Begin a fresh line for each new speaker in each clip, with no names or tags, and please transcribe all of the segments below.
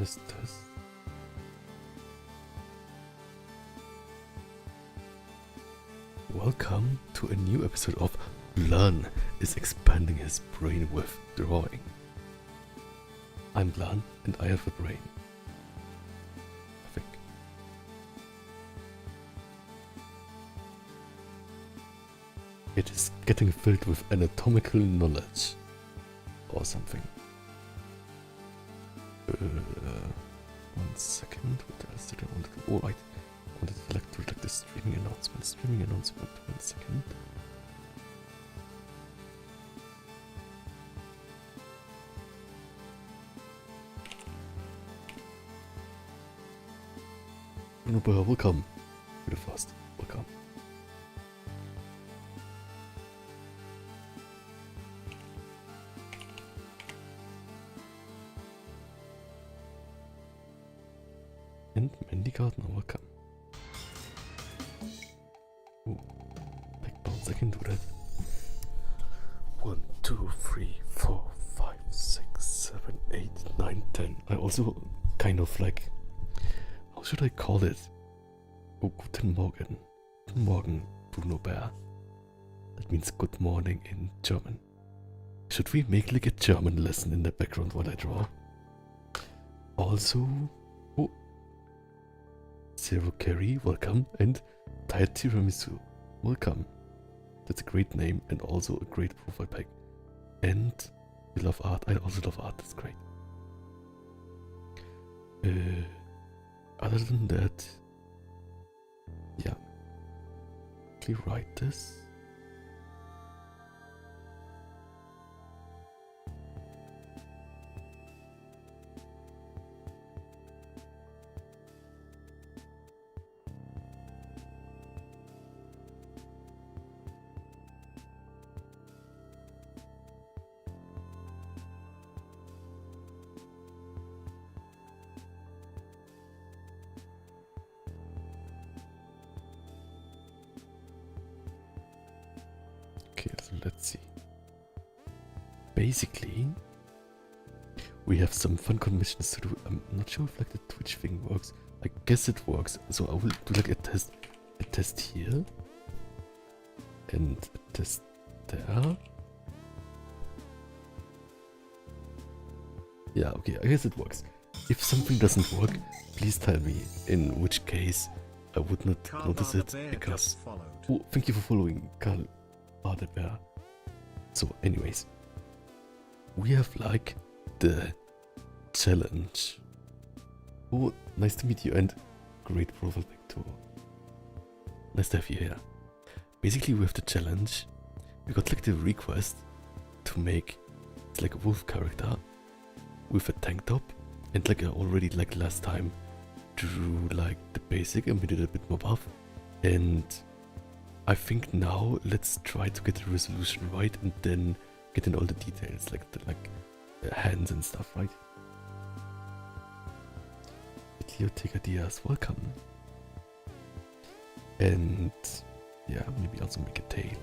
is this? Welcome to a new episode of Learn is expanding his brain with drawing. I'm Glan and I have a brain. I think. It is getting filled with anatomical knowledge. Or something. 1 second, what else did I want to do? Alright, I wanted to select the streaming announcement. 1 second. Welcome. Really fast. Welcome. And Mandy Gardner, welcome. Ooh, back bounce, I can do that. 1, 2, 3, 4, 5, 6, 7, 8, 9, 10. I also kind of like, how should I call it? Oh, guten Morgen. Guten Morgen, Bruno Bear. That means good morning in German. Should we make like a German lesson in the background while I draw? Also, oh, Zero Carry, welcome, and Tired Tiramisu, welcome. That's a great name and also a great profile pic. And you love art, I also love art, that's great. Other than that, yeah, can you write this? Okay, so let's see. Basically, we have some fun commissions to do. I'm not sure if like the Twitch thing works. I guess it works. So I will do like a test here, and a test there. Yeah, okay, I guess it works. If something doesn't work, please tell me, in which case I would not notice it, because... Oh, thank you for following, Karl Badebear. So anyways, we have like the challenge. Oh, nice to meet you, and great profile pic too. Nice to have you here. Basically we have the challenge. We got like the request to make it's like a wolf character with a tank top, and like I already like last time drew like the basic and we did a bit more buff, and I think now let's try to get the resolution right and then get in all the details like the hands and stuff, right? Biblioteca Diaz, welcome. And yeah, maybe also make a tail.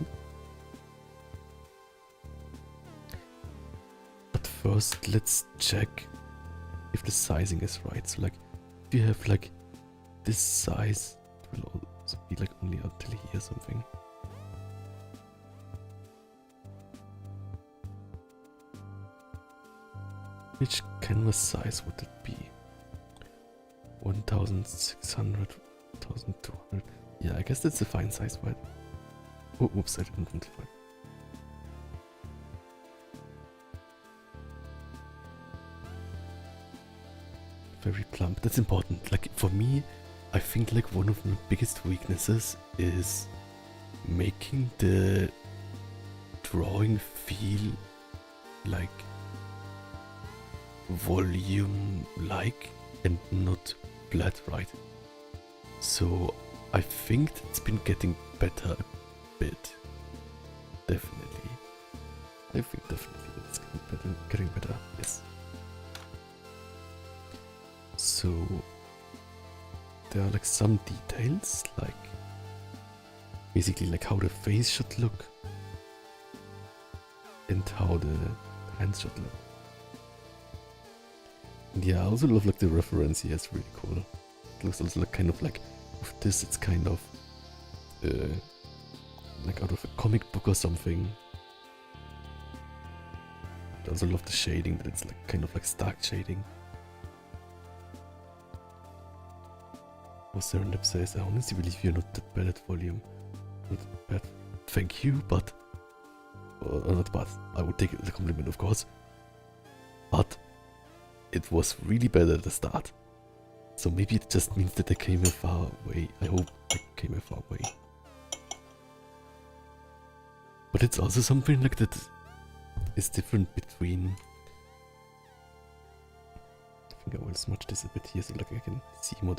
But first let's check if the sizing is right. So like if you have like this size, it will also be like only until here or something. Which canvas size would it be? 1600, 1200. Yeah, I guess that's a fine size, right? Oh, oops, I didn't want to find. Very plump. That's important. Like for me, I think like one of my biggest weaknesses is making the drawing feel like volume like and not flat, right? So I think it's been getting better a bit. Definitely. I think definitely it's getting better. Yes. So there are like some details, like basically like how the face should look and how the hands should look. Yeah, I also love like the reference here. It's really cool. It looks also like kind of like with this. It's kind of like out of a comic book or something. I also love the shading. That it's like kind of like stark shading. Was there an says, I honestly believe you're not that bad at volume. Not bad. Thank you, but not bad. I would take the compliment, of course. But it was really bad at the start. So maybe it just means that I came a far way. I hope I came a far way. But it's also something like that is different between... I think I will smudge this a bit here so like I can see what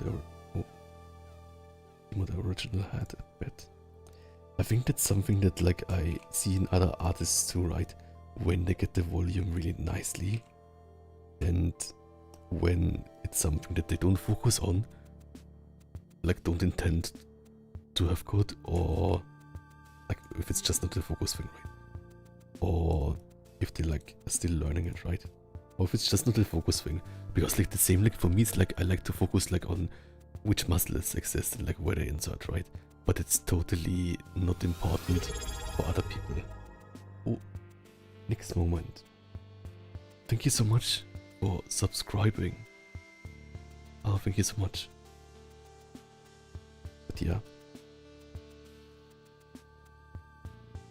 the original had a bit. I think that's something that like I see in other artists too, right? When they get the volume really nicely, and when it's something that they don't focus on, like don't intend to have good, or like if it's just not the focus thing, right? Or if they like are still learning it, right? Or if it's just not the focus thing, because like the same, like for me it's like I like to focus like on which muscles exist and like where they insert, right? But it's totally not important for other people. Oh, next moment. Thank you so much for subscribing. Oh, thank you so much. But yeah.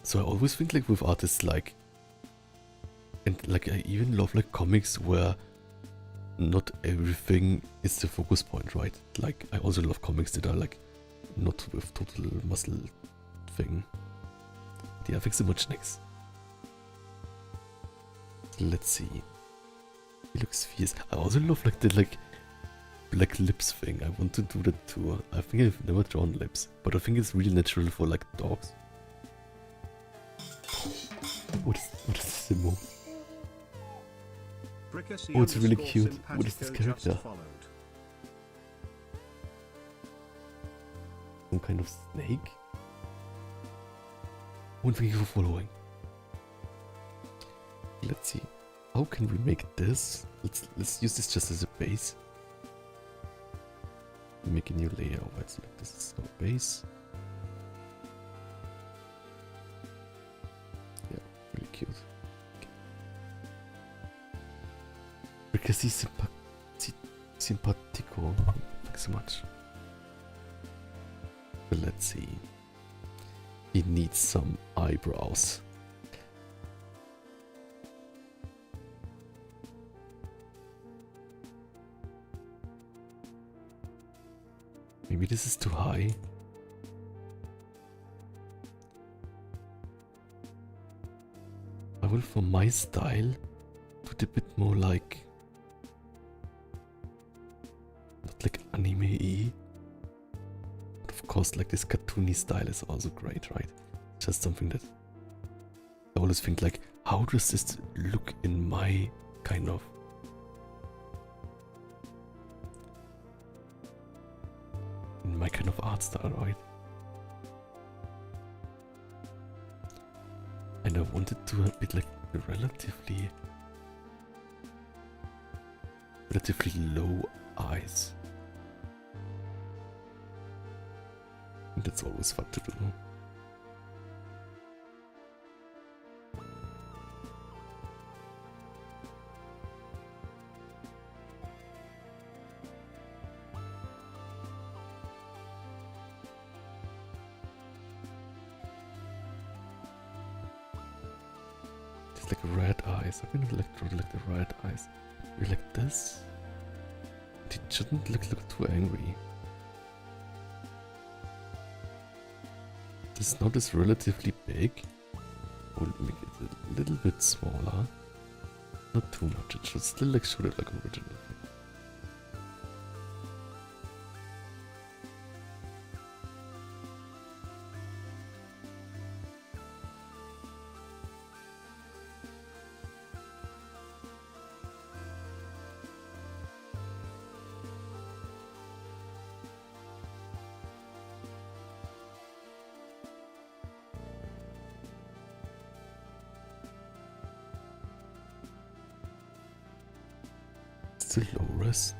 So I always think like with artists like, and like I even love like comics where not everything is the focus point, right? Like I also love comics that are like not with total muscle thing. Yeah, thanks so much, next. Let's see. He looks fierce. I also love like the like black lips thing. I want to do that too. I think I've never drawn lips, but I think it's really natural for like dogs. What is this symbol? Oh, it's really cute. What is this character? Some kind of snake? Oh, thank you for following. Let's see. How can we make this? Let's use this just as a base. Make a new layer. Alright, so like this is our base. Yeah, really cute. Because he's simpatico. Thanks so much. But let's see. He needs some eyebrows. Maybe this is too high. I will, for my style, do it a bit more like... not like anime-y. But of course, like this cartoony style is also great, right? Just something that I always think like, how does this look in my kind of... in my kind of art style, right? And I wanted to have a bit like relatively low eyes. And that's always fun to do. Like red eyes. I'm gonna draw like the red eyes. You're like this. It shouldn't look too angry. This snout is relatively big. We'll make it a little bit smaller. Not too much. It should still like show it like an original thing. still low res.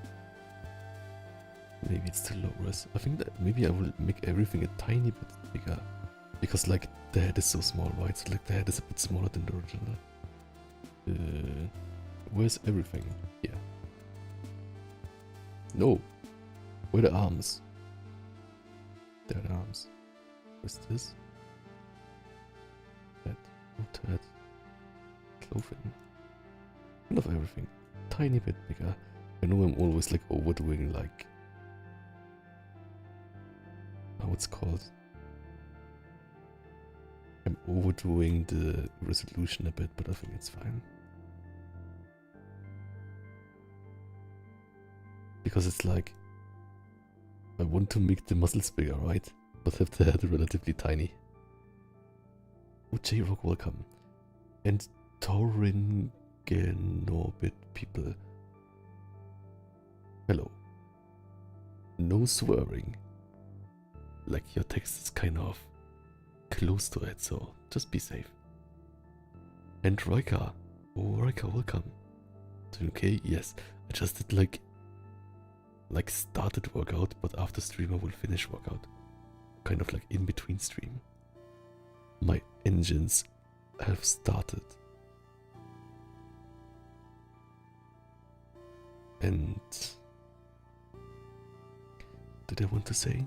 Maybe it's still low res. I think that maybe I will make everything a tiny bit bigger. Because like the head is so small, right? So like the head is a bit smaller than the original. Where's everything? Yeah. No. Where are the arms? There are the arms. What's this? Head. Not head. Clothing. Kind of everything. Tiny bit bigger. I know I'm always like overdoing like how it's called. I'm overdoing the resolution a bit, but I think it's fine. Because it's like I want to make the muscles bigger, right? But have the head relatively tiny. Oh, J-Rock, welcome. And Torin Genorbit people. Hello. No swearing. Like your text is kind of close to it, so just be safe. And Roika. Oh, Roika, welcome. To UK? Yes. I just did like started workout, but after stream I will finish workout. Kind of like in between stream. My engines have started. And did I want to say?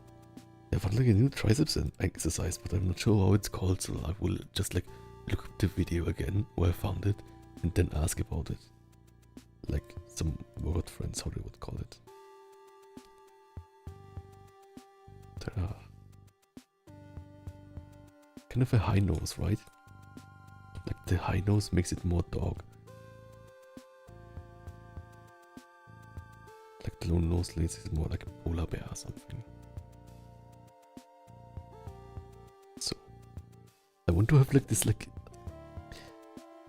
I found like a new triceps exercise, but I'm not sure how it's called, so I will just like look up the video again where I found it and then ask about it. Like some word friends, how they would call it. Ta-da. Kind of a high nose, right? Like the high nose makes it more dog. Like the low nose lace is more like a polar bear or something. So I want to have like this like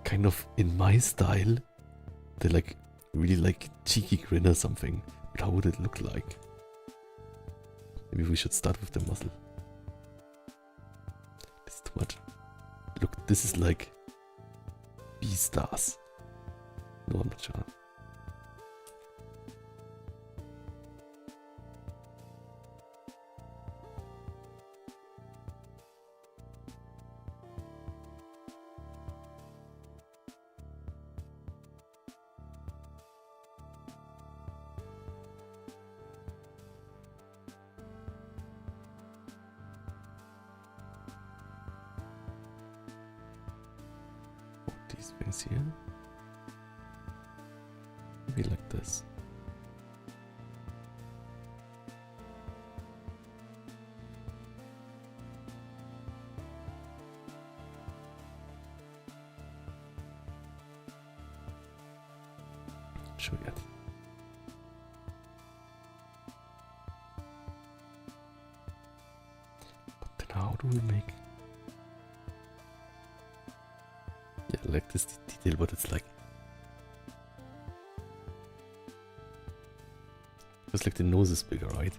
kind of in my style, the like really like cheeky grin or something. But how would it look like? Maybe we should start with the muzzle. This is too much. Look, this is like B-stars. No, I'm not sure. These things here. Maybe like this. Sure yet. But then how do we make? Yeah, like this detail, but it's like just like the nose is bigger, right?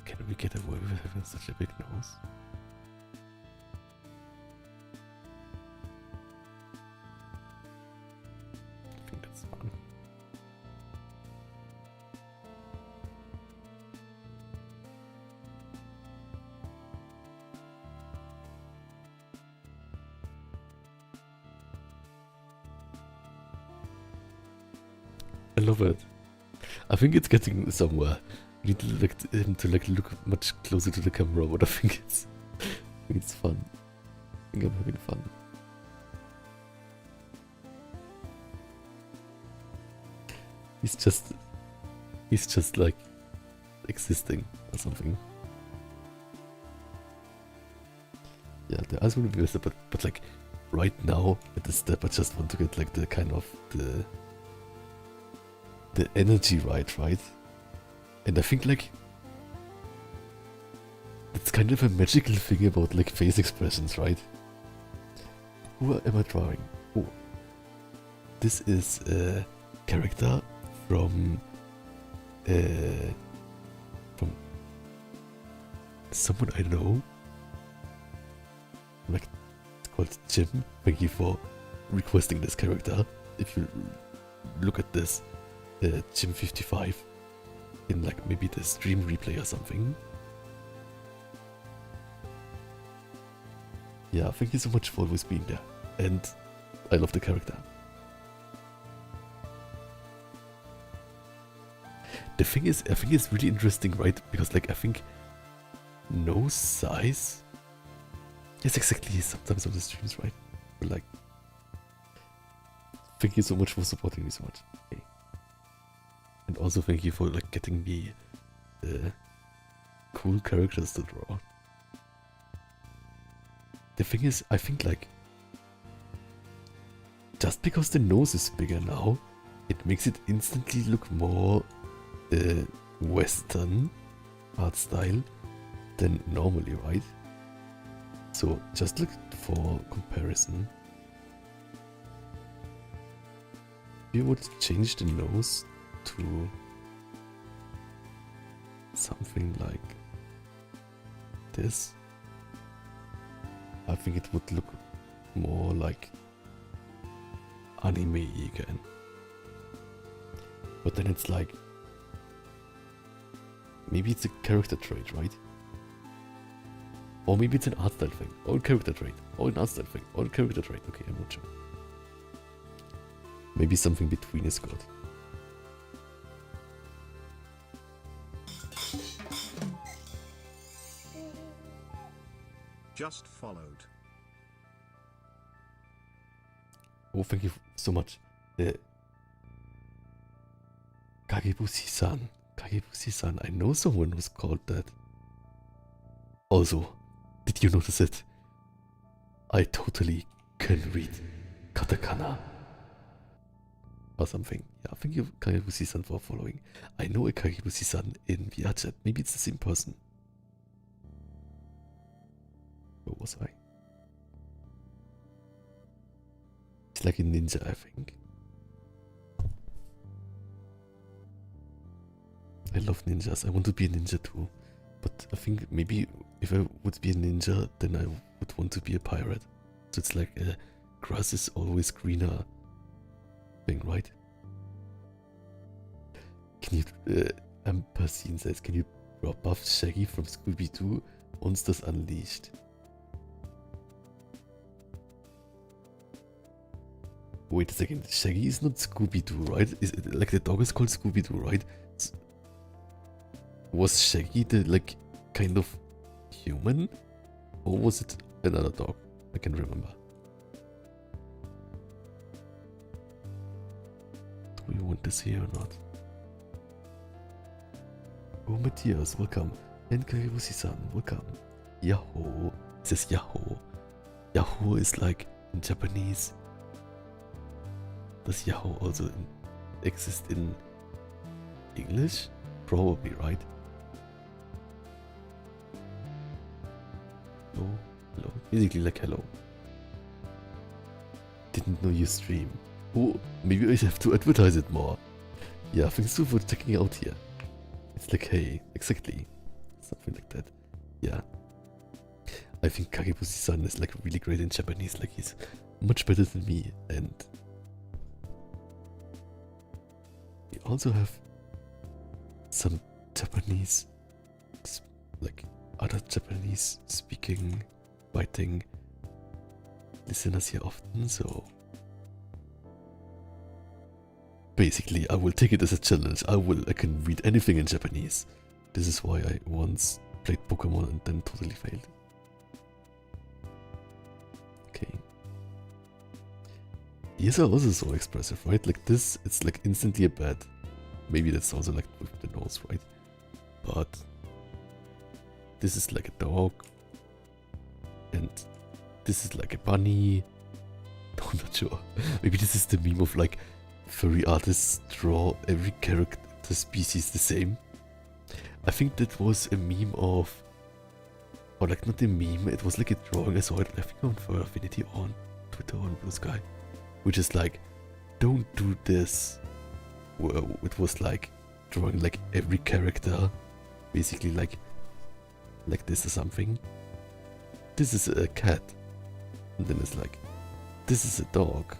Can we get away with having such a big nose? I think that's fun. I love it. I think it's getting somewhere. We need to like him to like look much closer to the camera, but I think it's fun. I think I'm having fun. He's just like existing or something. Yeah, the eyes will be better, but like right now at this step I just want to get like the kind of the energy right? And I think like it's kind of a magical thing about like face expressions, right? Who am I drawing? Oh, this is a character from someone I know. Like it's called Jim. Thank you for requesting this character. If you look at this, Gym 55 in like maybe the stream replay or something. Yeah, thank you so much for always being there. And I love the character. The thing is, I think it's really interesting, right? Because like I think nose size. Yes, exactly. Sometimes on the streams, right? But like, thank you so much for supporting me so much. Okay. And also thank you for like getting me cool characters to draw. The thing is, I think like just because the nose is bigger now, it makes it instantly look more Western art style than normally, right? So just look for comparison. You would change the nose to something like this. I think it would look more like anime again. But then it's like, maybe it's a character trait, right? Or maybe it's an art style thing, or a character trait, or an art style thing, or a character trait. Okay, I'm not sure. Maybe something between is good.
Just followed.
Oh, thank you so much. Kagebushi-san. Kagebushi-san. I know someone who's called that. Also, did you notice it? I totally can read katakana. Or something. Yeah, thank you, Kagebushi-san, for following. I know a Kagebushi-san in VRChat. Maybe it's the same person. Where was I? It's like a ninja, I think. I love ninjas. I want to be a ninja too. But I think maybe if I would be a ninja, then I would want to be a pirate. So it's like a grass is always greener thing, right? Can you, Ampersine says, can you buff Shaggy from Scooby-Doo? Monsters Unleashed. Wait a second, Shaggy is not Scooby-Doo, right? Is it, like the dog is called Scooby-Doo, right? Was Shaggy the, like, kind of human? Or was it another dog? I can't remember. Do you want this here or not? Oh, Matthias, welcome. And Kagebushi-san, welcome. Yahoo. It says Yahoo. Yahoo is like in Japanese. Does Yahoo also exist in English? Probably, right? Hello, hello. Basically like hello. Didn't know you stream. Oh, maybe I have to advertise it more. Yeah, thanks for checking out here. It's like, hey, exactly. Something like that. Yeah. I think Kagebushi-san is like really great in Japanese. Like he's much better than me. And we also have some Japanese, like other Japanese speaking, writing listeners here often, so basically I will take it as a challenge. I can read anything in Japanese. This is why I once played Pokemon and then totally failed. Okay. These are also so expressive, right? Like this, it's like instantly a bat. Maybe that's also like with the nose, right? But this is like a dog. And this is like a bunny. No, I'm not sure. Maybe this is the meme of like furry artists draw every character species the same. I think that was a meme of, or like not a meme, it was like a drawing I saw it, I think on Fur Affinity on Twitter on Blue Sky, which is like, don't do this. Well, it was like drawing like every character, basically like this or something. This is a cat, and then it's like, this is a dog.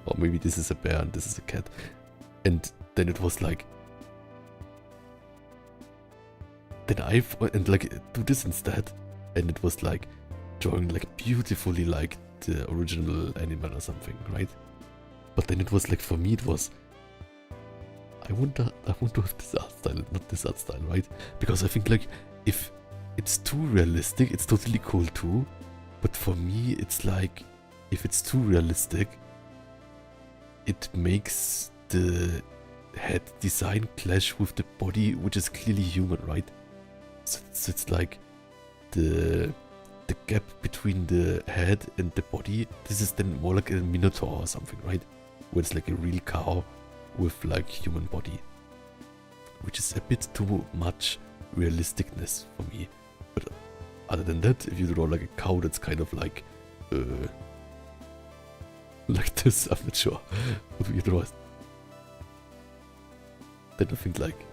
or maybe this is a bear and this is a cat. And then it was like, then and like do this instead, and it was like drawing like beautifully like the original animal or something, right? But then it was like, for me it was, I want to have this art style, not this art style, right? Because I think like if it's too realistic, it's totally cool too. But for me, it's like, if it's too realistic, it makes the head design clash with the body, which is clearly human, right? So it's like the gap between the head and the body. This is then more like a minotaur or something, right? Where it's like a real cow with like human body, which is a bit too much realisticness for me. But other than that, if you draw like a cow that's kind of like this, I'm not sure what you draw. Then I think like,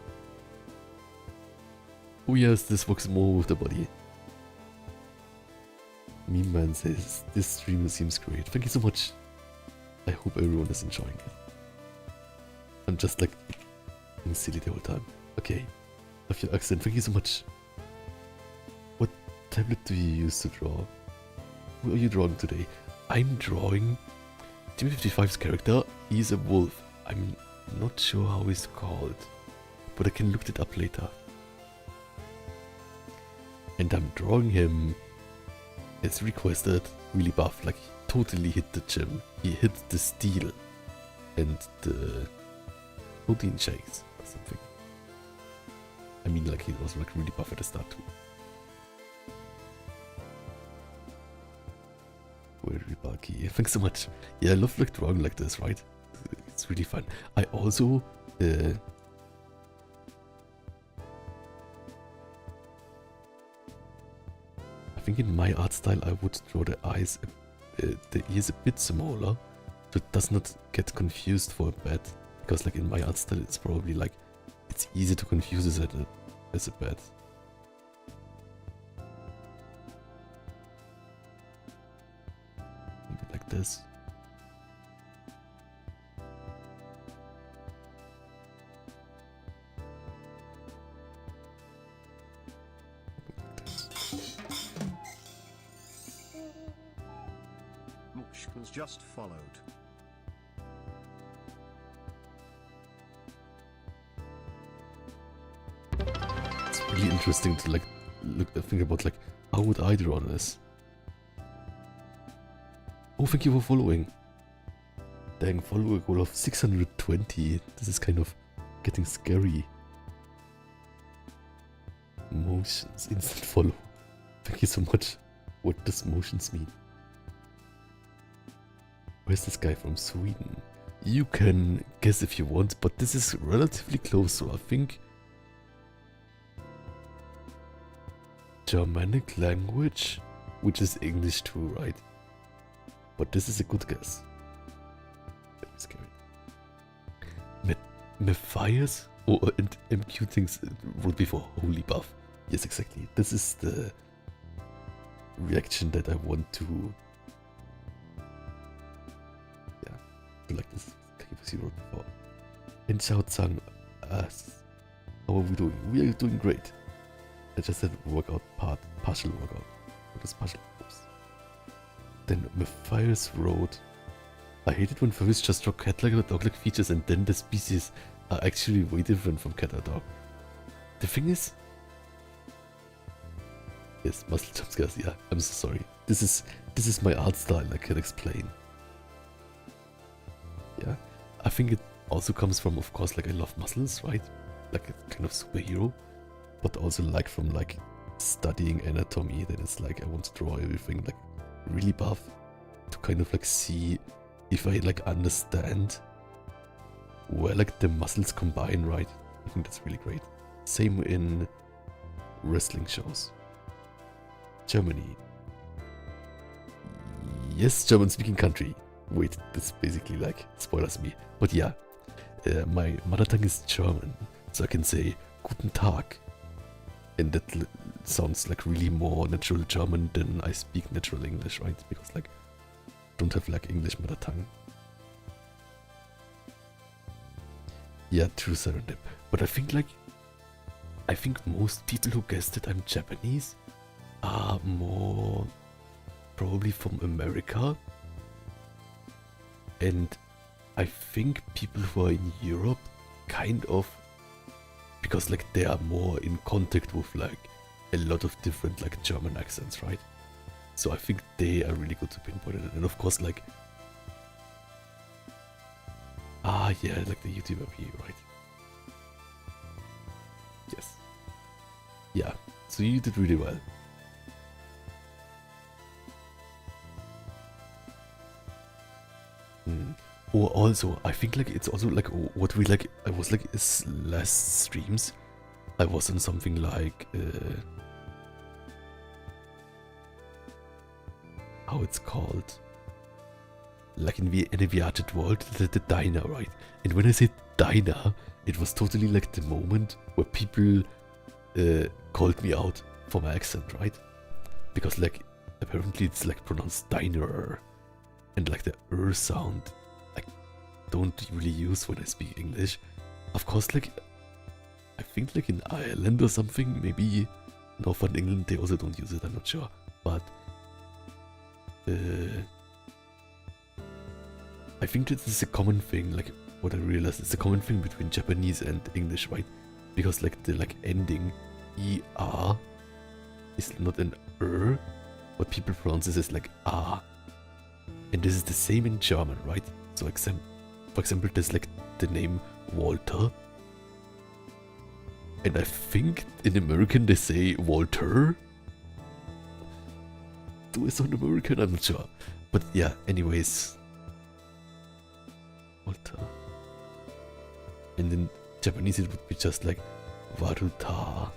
oh yes, this works more with the body. Meme Man says, this stream seems great. Thank you so much. I hope everyone is enjoying it. I'm just like being silly the whole time. Okay, love your accent. Thank you so much. What tablet do you use to draw? What are you drawing today? I'm drawing Team 55's character. He's a wolf. I'm not sure how he's called, but I can look it up later. And I'm drawing him as requested, really buff, like he totally hit the gym. He hit the steel and the protein shakes or something. I mean, like he was like really buff at the start too. Very bulky. Thanks so much. Yeah, I love like drawing like this, right? It's really fun. I also I think in my art style I would draw the eyes, the ears a bit smaller, so it does not get confused for a bat. Because like in my art style it's probably like, it's easy to confuse as a bat. Maybe like this.
Was just followed.
It's really interesting to like think about like, how would I draw this? Oh, thank you for following. Dang, follower goal of 620. This is kind of getting scary. Motions, instant follow. Thank you so much. What does motions mean? Where's this guy from Sweden? You can guess if you want, but this is relatively close, so I think Germanic language, which is English too, right? But this is a good guess. Very scary. Matthias? Oh, and MQ thinks wrote before holy buff. Yes, exactly. This is the reaction that I want to. Like this KFC wrote before. And Xiao Zhang asks, how are we doing? We are doing great. I just said workout part, partial workout. What is partial? Oops. Then Matthias wrote, I hate it when furries just draw cat-like or dog-like features and then the species are actually way different from cat or dog. The thing is, yes, muscle jump scares, yeah, I'm so sorry. This is my art style, I can explain. Yeah, I think it also comes from, of course, like I love muscles, right? Like a kind of superhero, but also like from like studying anatomy, that it's like I want to draw everything like really buff to kind of like see if I like understand where like the muscles combine, right? I think that's really great. Same in wrestling shows. Germany. Yes, German speaking country. Wait, that's basically like spoilers me. But yeah, my mother tongue is German, so I can say Guten Tag. And that sounds like really more natural German than I speak natural English, right? Because like, I don't have like English mother tongue. Yeah, true serendip. But I think most people who guessed that I'm Japanese are more probably from America. And I think people who are in Europe kind of, because like they are more in contact with like a lot of different like German accents, right? So I think they are really good to pinpoint it. And of course like, yeah, like the YouTuber P, right? Yes. Yeah, so you did really well. Or also, I think like it's also like what we like, I was like last streams, I was in something like, how it's called, like in the Viated World, the diner, right? And when I say diner, it was totally like the moment where people called me out for my accent, right? Because like apparently it's like pronounced diner, and like the sound I don't really use when I speak English. Of course, like I think like in Ireland or something, maybe Northern England they also don't use it, I'm not sure. But I think this is a common thing, like what I realized, it's a common thing between Japanese and English, right? Because like the like ending ER is not an but people pronounce this as like ah. And this is the same in German, right? So for example, there's like the name Walter. And I think in American they say Walter. Do I sound American? I'm not sure. But yeah, anyways. Walter. And in Japanese it would be just like Waruta.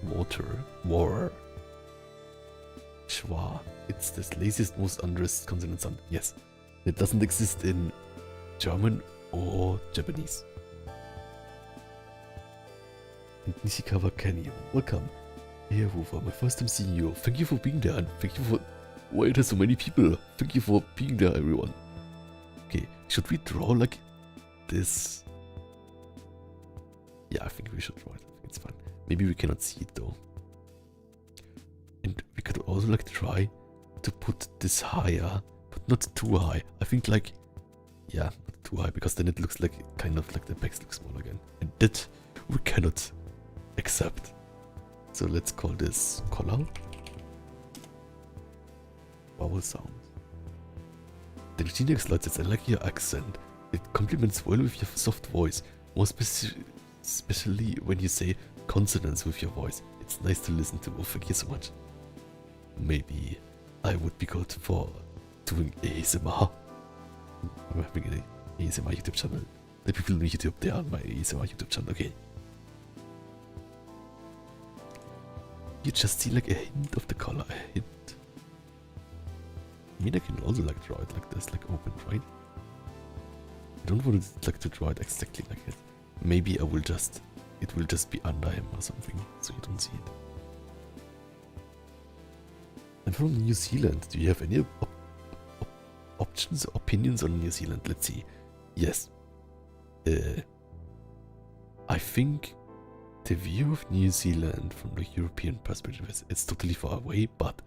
Water. War. Schwa. It's the laziest, most undressed consonant sound. Yes. It doesn't exist in German or Japanese. And Nishikawa Kenny, welcome. Hey Rufa, my first time seeing you. Thank you for being there and thank you for... Why there's so many people? Thank you for being there, everyone. Okay, should we draw like this? Yeah, I think we should draw it. I think it's fine. Maybe we cannot see it though. And we could also like try to put this higher, but not too high. I think like, yeah, not too high, because then it looks like kind of like the pecs look small again. And that we cannot accept. So let's call this color. Vowel sound. The Latinx lights, I like your accent. It complements well with your soft voice. More especially when you say consonants with your voice. It's nice to listen to. Oh, thank you so much. Maybe I would be good for doing ASMR. I'm having an ASMR YouTube channel. The people on YouTube, they are on my ASMR YouTube channel, okay. You just see like a hint of the color, a hint. I mean, I can also like draw it like this, like open, right? I don't want to like to draw it exactly like it. Maybe I will just, it will just be under him or something, so you don't see it. I'm from New Zealand. Do you have any options, opinions on New Zealand? Let's see. Yes. I think the view of New Zealand from the European perspective is it's totally far away, but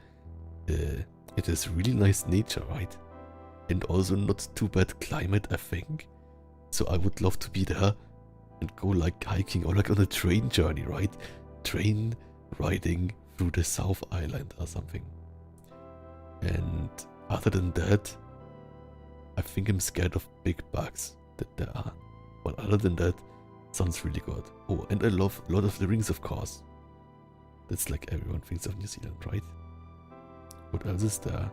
it is really nice nature, right? And also not too bad climate, I think. So I would love to be there and go like hiking or like on a train journey, right? Train riding through the South Island or something. And other than that, I think I'm scared of big bugs that there are. But other than that, sounds really good. Oh, and I love Lord of the Rings, of course. That's like everyone thinks of New Zealand, right? What else is there?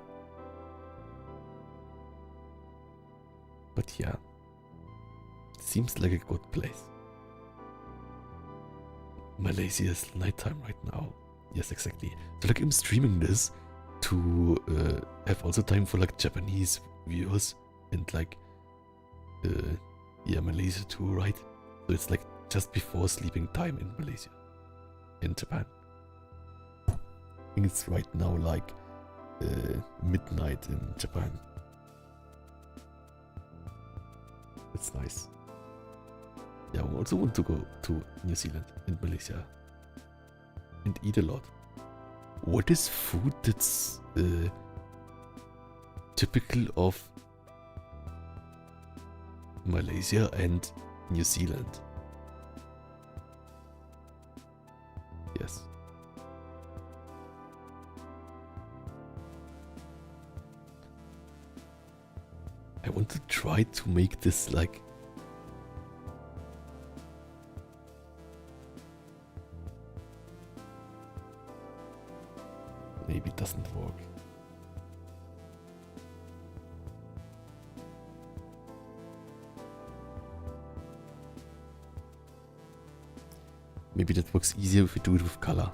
But yeah, seems like a good place. Malaysia is nighttime right now. Yes, exactly. So like I'm streaming this to have also time for like Japanese viewers and like yeah, Malaysia too, right? So it's like just before sleeping time in Malaysia, in Japan. I think it's right now like midnight in Japan. It's nice. Yeah, I also want to go to New Zealand and Malaysia and eat a lot. What is food that's typical of Malaysia and New Zealand? Yes. I want to try to make this like maybe it doesn't work. Maybe that works easier if we do it with color.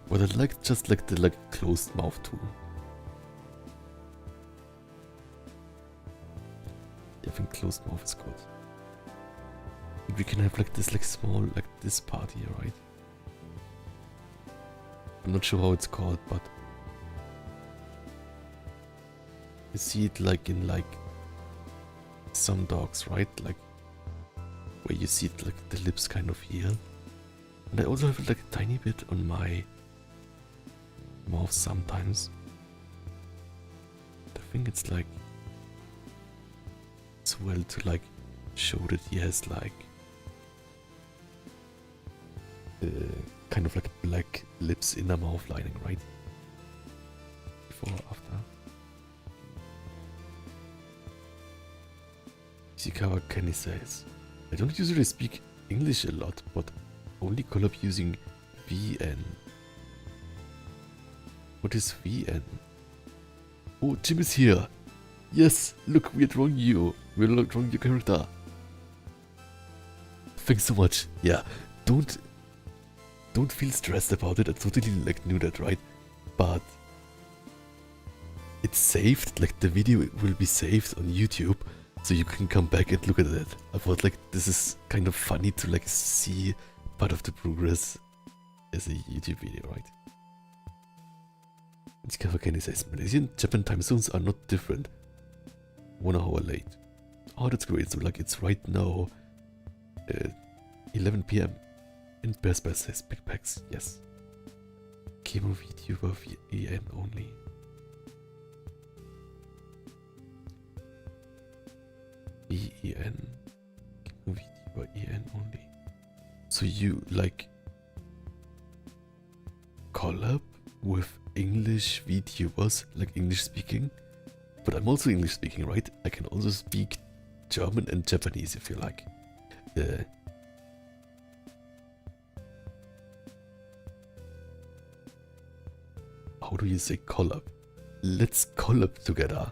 But I like just like the closed mouth tool. I think closed mouth is good. We can have like this small like this part here, right? I'm not sure how it's called, but you see it like in like some dogs, right? Like where you see it like the lips kind of here. And I also have like a tiny bit on my mouth sometimes. I think it's like as well to like show that he has like kind of like black lips in the mouth lining, right? Before or after. Ishikawa Kenny says, I don't usually speak English a lot, but only collab using VN. What is VN? Oh, Jim is here. Yes, look, we are drawing you. We are drawing your character. Thanks so much. Yeah, don't feel stressed about it. I totally like knew that, right? But it's saved. Like the video will be saved on YouTube, so you can come back and look at it. I thought like this is kind of funny to like see part of the progress as a YouTube video, right? Kenny says Malaysian Japan time zones are not different. 1 hour late. Oh, that's great. So like it's right now 11 PM. And Bear says big packs. Yes. Chemo VTuber VN only. VEN. Chemo VTuber EN only. So you like collab with English VTubers, like English speaking? But I'm also English speaking, right? I can also speak German and Japanese if you like. How do you say collab? Let's collab together.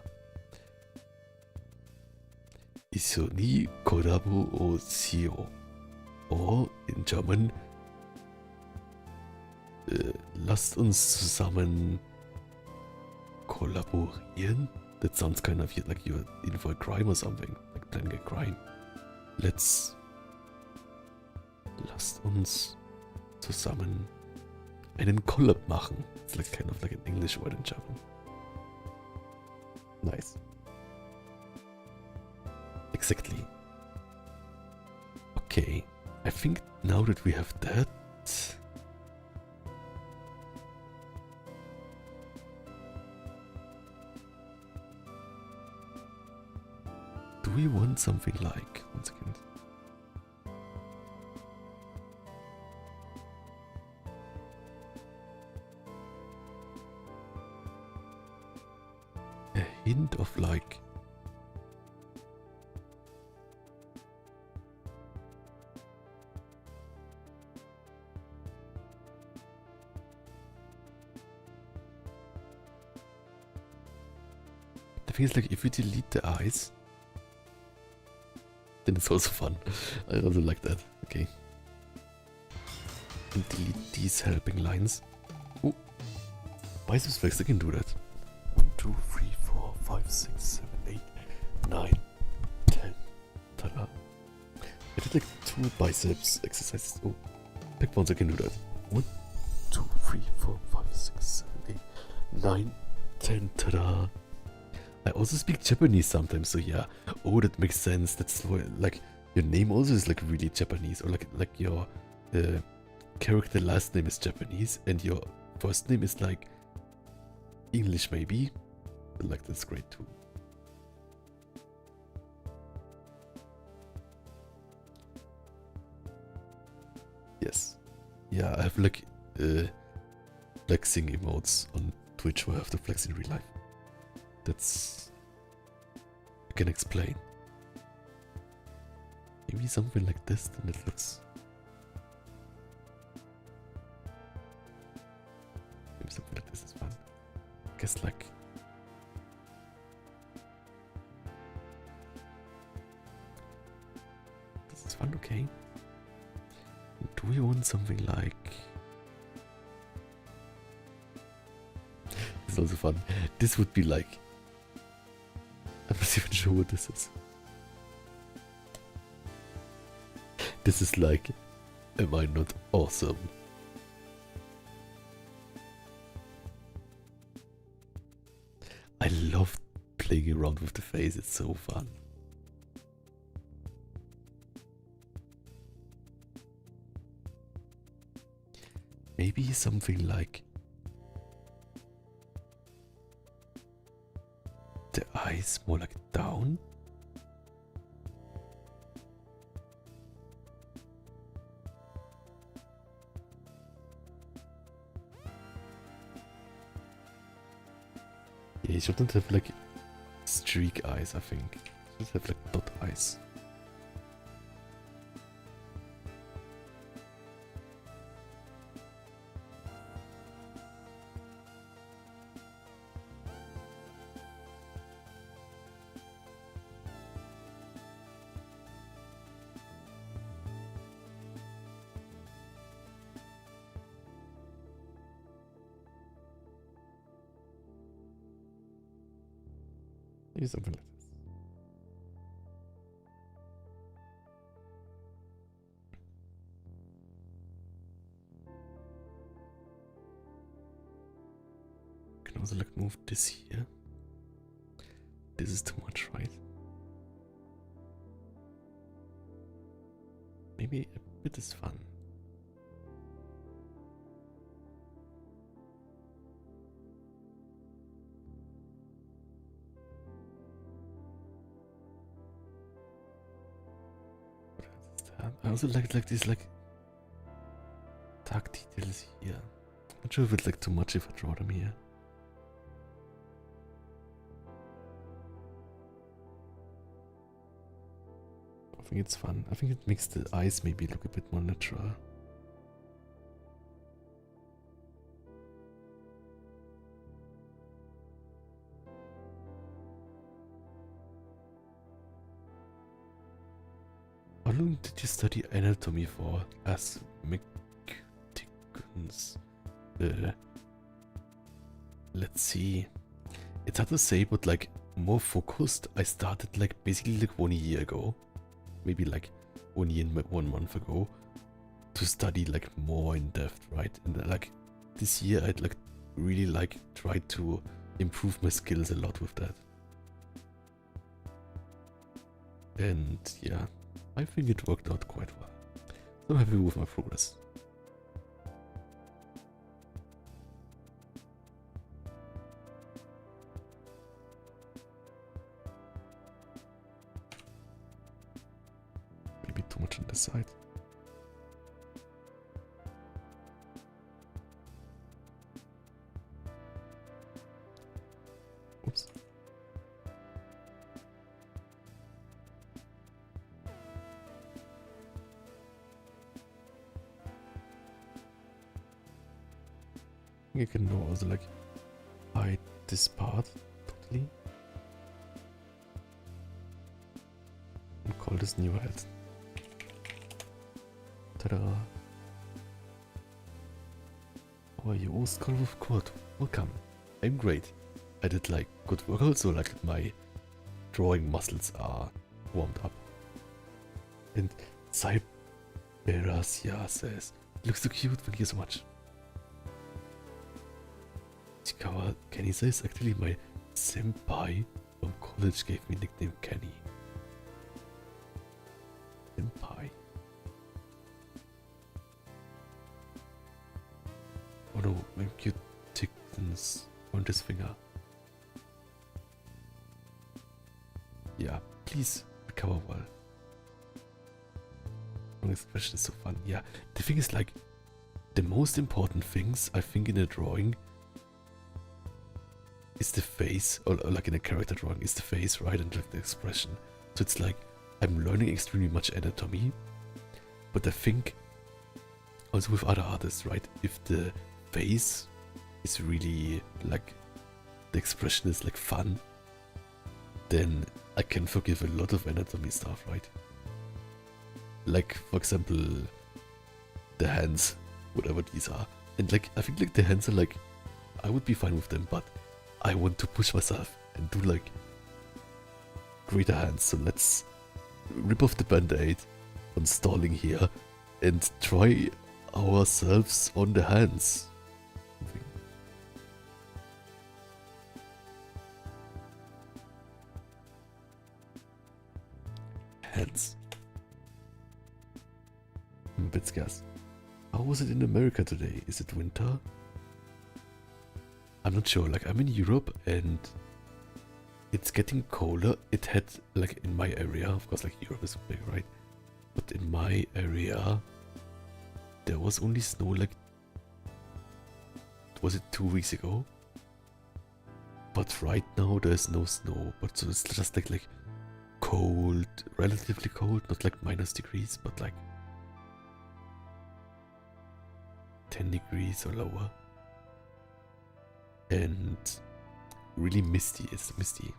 一緒にコラボをしよう. Or in German, lasst uns zusammen kollaborieren. That sounds kind of like you're in for a crime or something, like planning a crime. Lasst uns zusammen einen Collab machen. It's like kind of like an English word in German. Nice. Exactly. Okay, I think now that we have that, do we want something like, 1 second. A hint of like the thing is like if we delete the eyes, then it's also fun. I also like that. Okay. And delete these helping lines. Oh, biceps flex, I can do that. 1, 2, 3, 4, 5, 6, 7, 8, 9, 10. Ta-da. I did like 2 biceps exercises. Oh, pick ones, I can do that. 1, 2, 3, 4, 5, 6, 7, 8, 9, 10. Ta-da. I also speak Japanese sometimes, so yeah. Oh, that makes sense. That's why, like, your name also is like really Japanese, or like your character last name is Japanese, and your first name is like English maybe. But, like, that's great too. Yes. Yeah, I have like flexing emotes on Twitch where I have to flex in real life. That's... I can explain. Maybe something like this, then it looks... Maybe something like this is fun. I guess like... This is fun, okay. Do we want something like... This is also fun. This would be like... I'm not even sure what this is. This is like... Am I not awesome? I love playing around with the face, it's so fun. Maybe something like the eyes more like down. Yeah, you shouldn't have like streak eyes, I think. You should have like dot eyes. Maybe something like this. Can also like move this here. This is too much, right? Maybe a bit is fun. I also like these like dark details here. Not sure if it's like too much if I draw them here. I think it's fun. I think it makes the eyes maybe look a bit more natural. How long did you study anatomy for as McTickens? Let's see. It's hard to say, but like more focused. I started like basically like 1 year ago, maybe like 1 year and 1 month ago, to study like more in depth, right? And like this year, I'd like really like tried to improve my skills a lot with that. And yeah, I think it worked out quite well. So I'm happy with my progress. Maybe too much on the side. Oops. You can now also like hide this part totally and call this new head. Ta-da! How are you? Oh, Skull with Quad. Welcome. I'm great. I did like good work also, like my drawing muscles are warmed up. And Cyberasia says, looks so cute, thank you so much. Chikawa Kenisa is actually my senpai from college gave me nickname Kenny. Senpai. Oh no, my cute chickens on his finger. Yeah, please recover well. Long expression is so fun. Yeah, the thing is like, the most important things I think in a drawing is the face, or like in a character drawing, is the face, right, and like the expression. So it's like, I'm learning extremely much anatomy, but I think also with other artists, right, if the face is really like, the expression is like fun, then I can forgive a lot of anatomy stuff, right? Like, for example, the hands, whatever these are. And like, I think like the hands are like, I would be fine with them, but I want to push myself and do like greater hands. So let's rip off the band-aid on stalling here and try ourselves on the hands. Hands. I'm a bit scarce. How was it in America today? Is it winter? I'm not sure. Like, I'm in Europe and it's getting colder. It had, like, in my area, of course, like, Europe is big, right? But in my area, there was only snow, like, was it 2 weeks ago? But right now, there's no snow. But so it's just like cold, relatively cold, not like -degrees, but like 10 degrees or lower. And really misty. It's misty.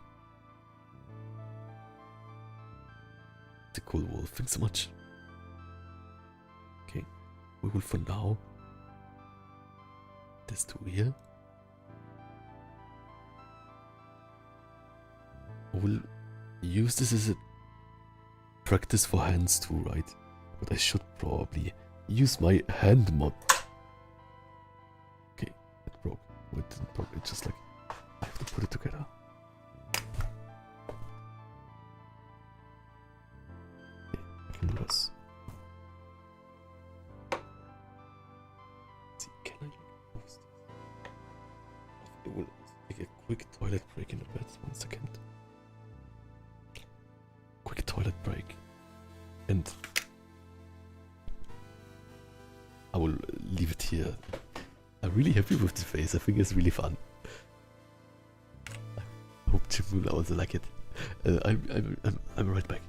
The cool wolf. Thanks so much. Okay. We will for now. This two here. I will use this as a practice for hands too, right? But I should probably use my hand mod. Okay, it broke. Oh, it didn't broke. It's just like I have to put it together. Okay, I can do this. Let's see, can I use this? I will take a quick toilet break in a bit. 1 second. Quick toilet break. And I will leave it here. I'm really happy with the face. I think it's really fun. I hope Jim will also like it. I'm right back.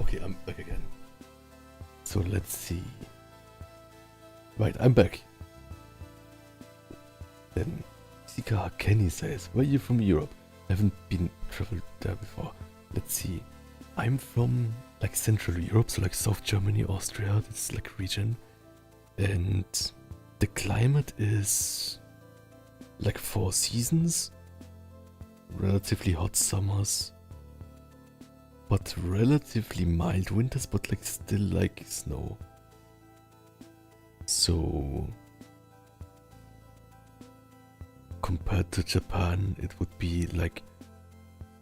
Okay, I'm back again. So let's see. Right, I'm back. Then Sika Kenny says, where are you from Europe? I haven't been traveled there before. Let's see. I'm from like Central Europe, so like South Germany, Austria, this like region. And the climate is like 4 seasons. Relatively hot summers. But relatively mild winters, but like still like snow. So compared to Japan, it would be like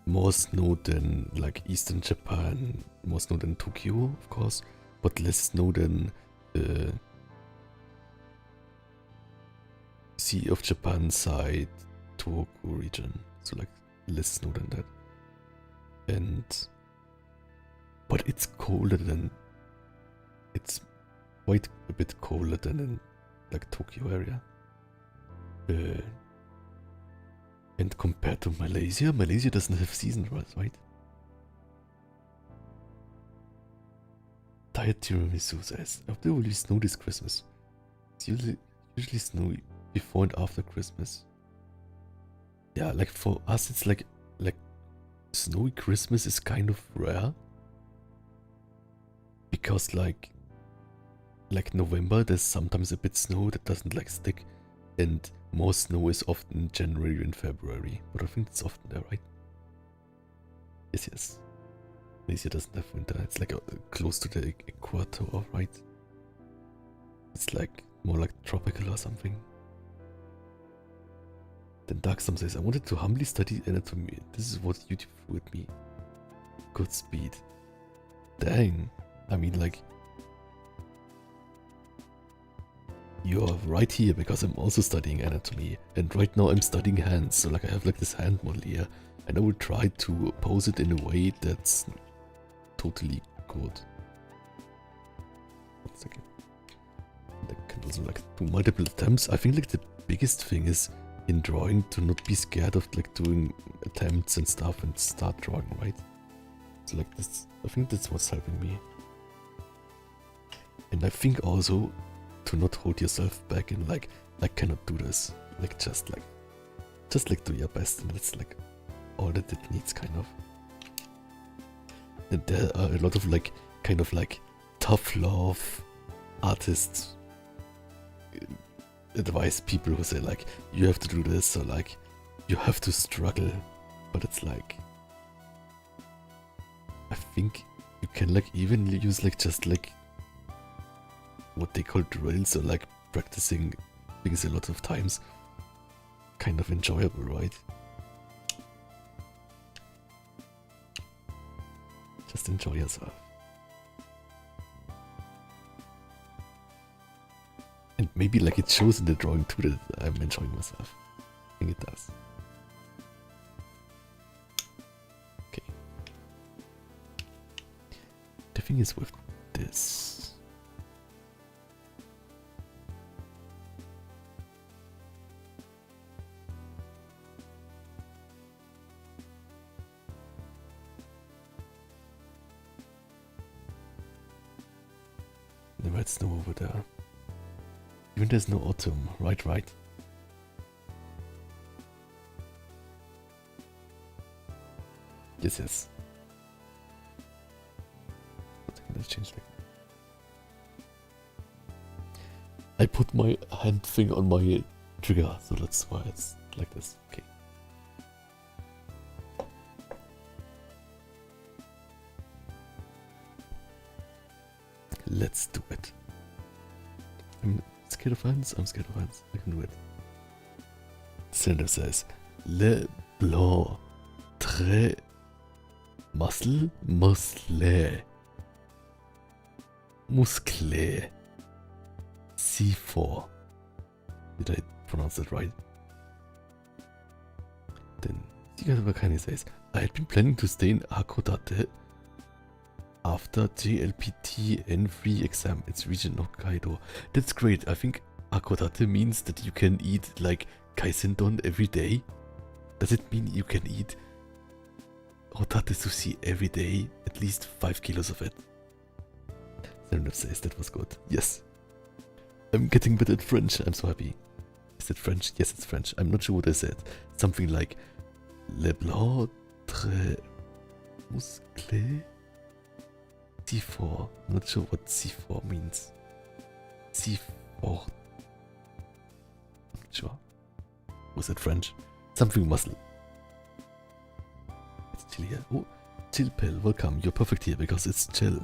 more snow than like Eastern Japan, more snow than Tokyo, of course, but less snow than Sea of Japan side, Tohoku region. So like less snow than that. But it's colder than, it's quite a bit colder than in like Tokyo area. And compared to Malaysia, Malaysia doesn't have seasons, right? Diet Tiramisu says, I hope there will be snow this Christmas. It's usually snowy before and after Christmas. Yeah, like for us it's like snowy Christmas is kind of rare. Because like November there's sometimes a bit snow that doesn't like stick, and more snow is often January and February, but I think it's often there, right? Yes. Malaysia doesn't have winter, it's like close to the equator, right? It's like more like tropical or something. Then Darkstorm says, I wanted to humbly study anatomy. This is what YouTube threw at me. Godspeed. Dang. I mean, like, you're right here because I'm also studying anatomy, and right now I'm studying hands, so like I have like this hand model here, and I will try to pose it in a way that's totally good. 1 second. And I can also like do multiple attempts. I think like the biggest thing is in drawing to not be scared of like doing attempts and stuff and start drawing, right? So like this, I think that's what's helping me. And I think also to not hold yourself back and like, I cannot do this. Like just do your best, and that's like all that it needs, kind of. And there are a lot of like kind of like tough love artists advise people who say like you have to do this, or like you have to struggle, but it's like I think you can like even use like just like what they call drills, or like practicing things a lot of times, kind of enjoyable, right? Just enjoy yourself. And maybe like it shows in the drawing too that I'm enjoying myself. I think it does. Okay. The thing is with this. The red snow over there. Even there's no autumn, right? Yes. Let's change that. I put my hand thing on my trigger, so that's why it's like this. Okay. Let's do it. I'm scared of hands. I'm scared of hands. I can do it. Cinder says, Le blanc, très muscle, musclé, musclé, C4. Did I pronounce that right? Then Sigurd says, I had been planning to stay in Hakodate after JLPT N3 exam. It's region Hokkaido. That's great. I think Hakodate means that you can eat like kaisendon every day. Does it mean you can eat hotate sushi every day? At least 5 kilos of it. Serenov says that was good. Yes. I'm getting better at French. I'm so happy. Is it French? Yes, it's French. I'm not sure what I said. Something like Le blanc très musclé. C4. I'm not sure what C4 means. C4. I'm not sure. Was it French? Something muscle. It's chill here. Oh, chill pill. Welcome. You're perfect here because it's chill.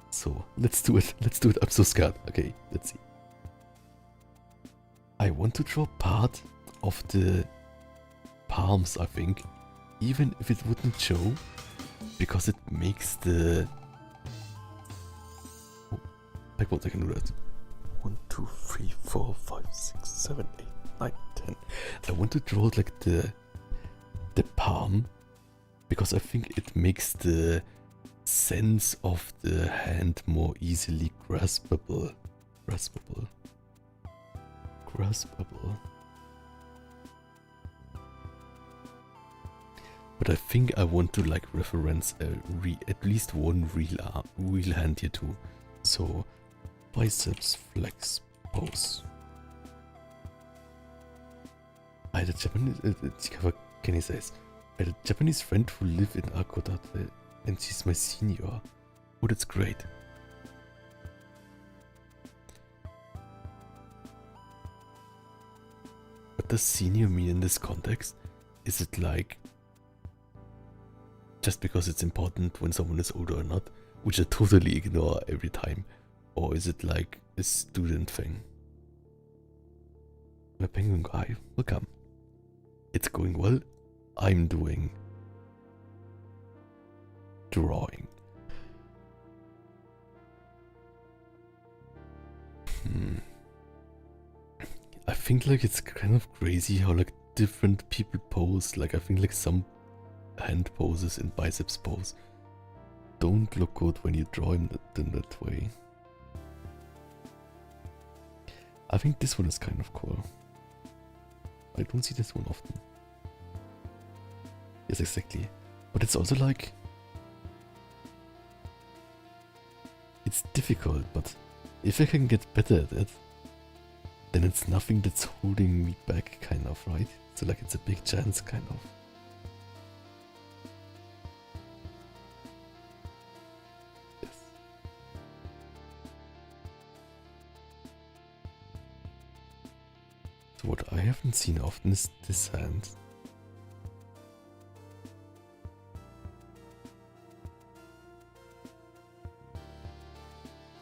So let's do it. Let's do it. I'm so scared. Okay, let's see. I want to draw part of the palms, I think. even if it wouldn't show, because it makes the... Oh, backwards I can do that. 1, 2, 3, 4, 5, 6, 7, 8, 9, 10. I want to draw like the palm, because I think it makes the sense of the hand more easily graspable. But I think I want to like reference at least one real hand here too. So biceps flex pose. I had a Japanese can you say this? I had a Japanese friend who lived in Akodate and she's my senior. Oh, that's great. What does senior mean in this context? Is it like just because it's important when someone is older or not, which I totally ignore every time? Or is it like a student thing? The penguin guy, welcome. It's going well. I'm doing drawing. I think like it's kind of crazy how like different people pose. Like I think like some hand poses and biceps pose don't look good when you draw them that way. I think this one is kind of cool. I don't see this one often. Yes, exactly. But it's also like... It's difficult, but if I can get better at it, then it's nothing that's holding me back, kind of, right? So like it's a big chance, kind of. Yes. So what I haven't seen often is this hand.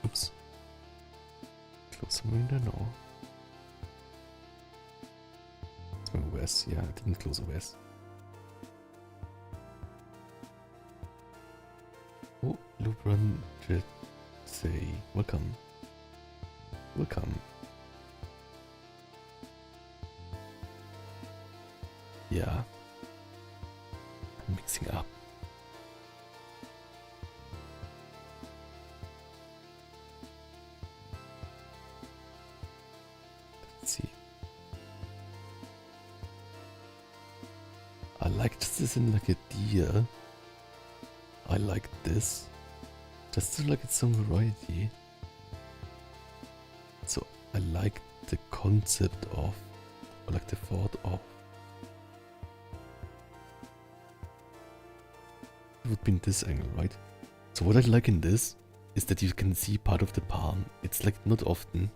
Oops. Close somewhere in there? No. It's my OS. Yeah, I didn't close OS. Oh, Lubran did say welcome. Welcome. Yeah. I'm mixing up. Let's see. I liked this in like a deer. I like this. Just to like it's some variety. So I like the concept of, or like the thought of. It would be in this angle, right? So what I like in this is that you can see part of the palm. It's like not often,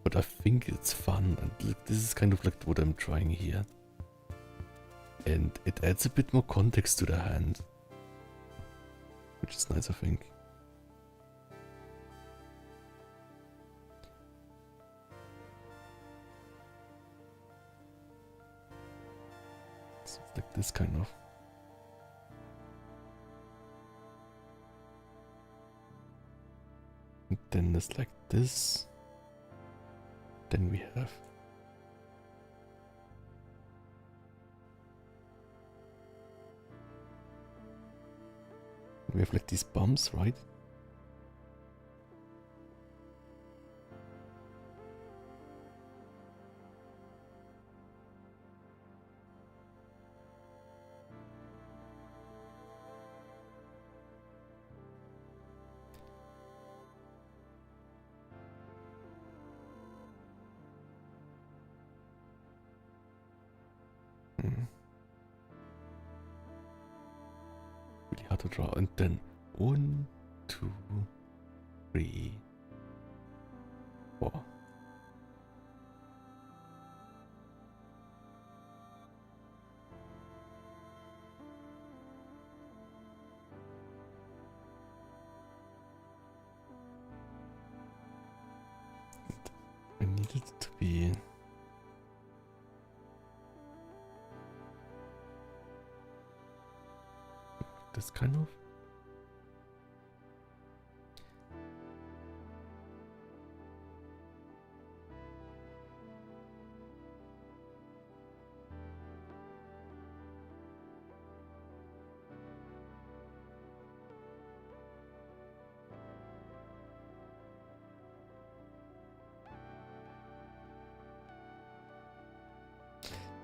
but I think it's fun, and look, this is kind of like what I'm trying here. And it adds a bit more context to the hand, which is nice, I think. So it's like this kind of. And then it's like this. Then we have like these bumps, right? Really hard to draw. And then 1, 2, 3, 4. I need it to be this kind of.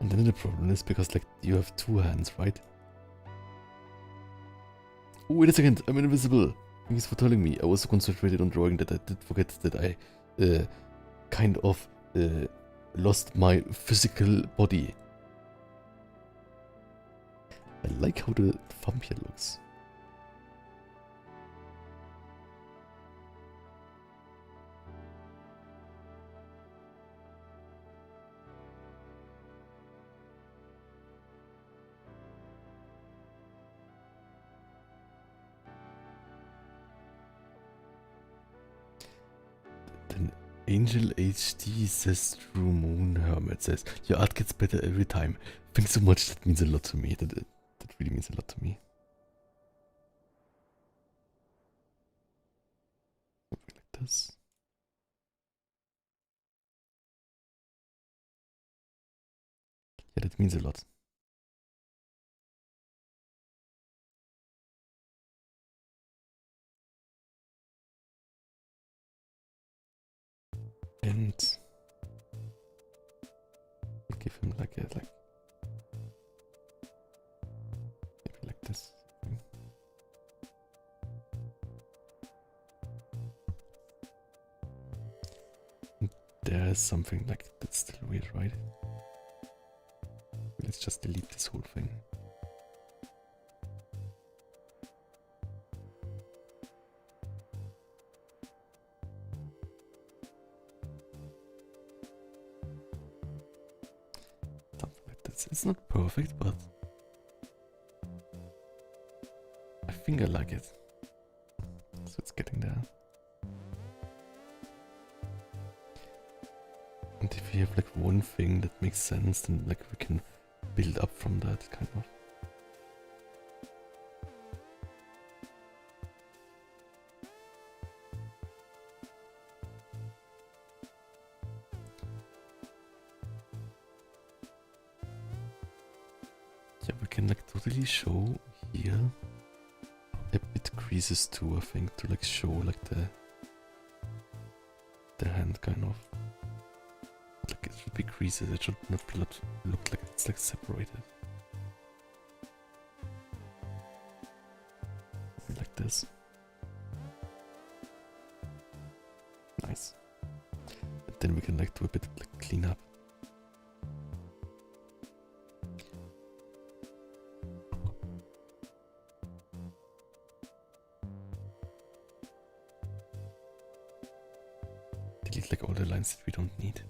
And then the problem is because like you have two hands, right? Oh, wait a second, I'm invisible. Thanks for telling me. I was so concentrated on drawing that I did forget that I kind of lost my physical body. I like how the thumb here looks. Angel HD says True Moon Hermit says your art gets better every time. Thanks so much, that means a lot to me. That really means a lot to me. Something like this. Yeah, that means a lot. And we give him like a maybe like this. And there's something like that's still weird, right? Let's just delete this whole thing. It's not perfect, but I think I like it. So it's getting there. And if we have like one thing that makes sense, then like we can build up from that kind of. Yeah, we can like totally show here a bit creases too, I think, to like show like the hand kind of. Like it should be creases, it should not look like it's like separated. Like this. Nice. And then we can like do a bit like clean up. Delete like all the lines that we don't need.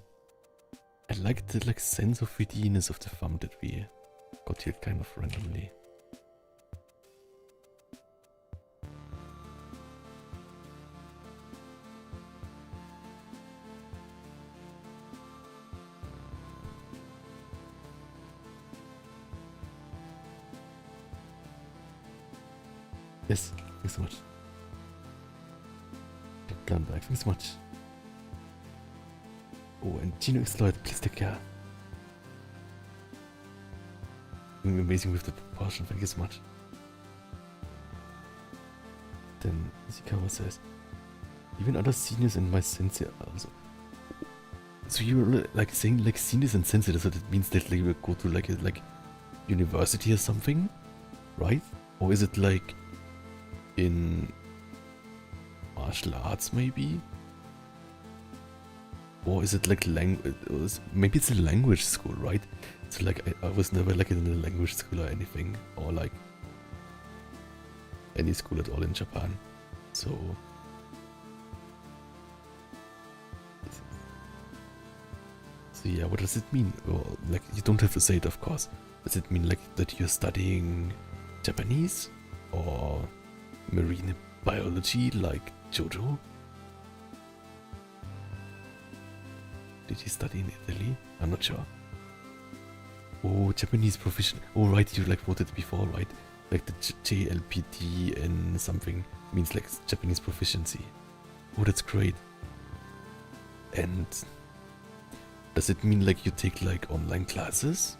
I like the like sense of 3D-ness of the thumb that we got here kind of randomly. Yes, thanks so much. Plan back, thanks so much. Oh, and Gino Exploit, please take care. Doing amazing with the proportion, thank you so much. Then Ishikawa says, even other seniors and my sensei also. So you're like saying like seniors and sensei, so that means that like you go to like a university or something, right? Or is it like in martial arts maybe? Or is it like maybe it's a language school, right? So like I was never like in a language school or anything, or like any school at all in Japan. So yeah, what does it mean? Well, like you don't have to say it, of course. Does it mean like that you're studying Japanese or marine biology like Jojo? Did he study in Italy? I'm not sure. Oh, Japanese proficient. Oh, right, you like wrote it before, right? like the JLPT and something means like Japanese proficiency. Oh, that's great. And does it mean like you take like online classes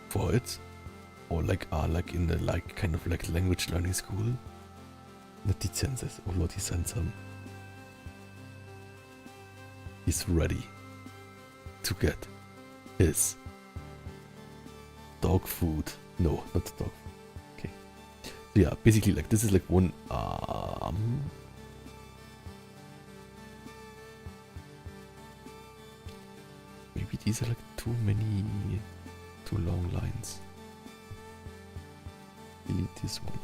for it? Or like are like in the like kind of like language learning school? Not licenses, or not licensen. He's ready to get his dog food. No, not dog. Okay. So yeah, basically like this is like one maybe these are like too long lines. Delete this one.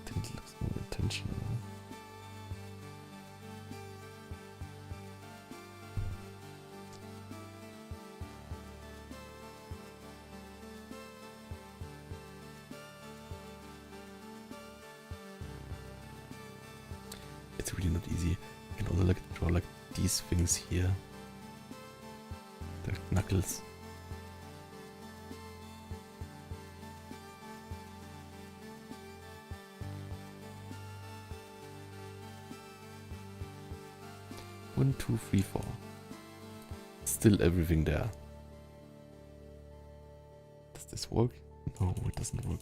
Then it looks more intentional. It's really not easy. You can also like draw like these things here. The knuckles. One, two, three, four. Still everything there. Does this work? No, it doesn't work.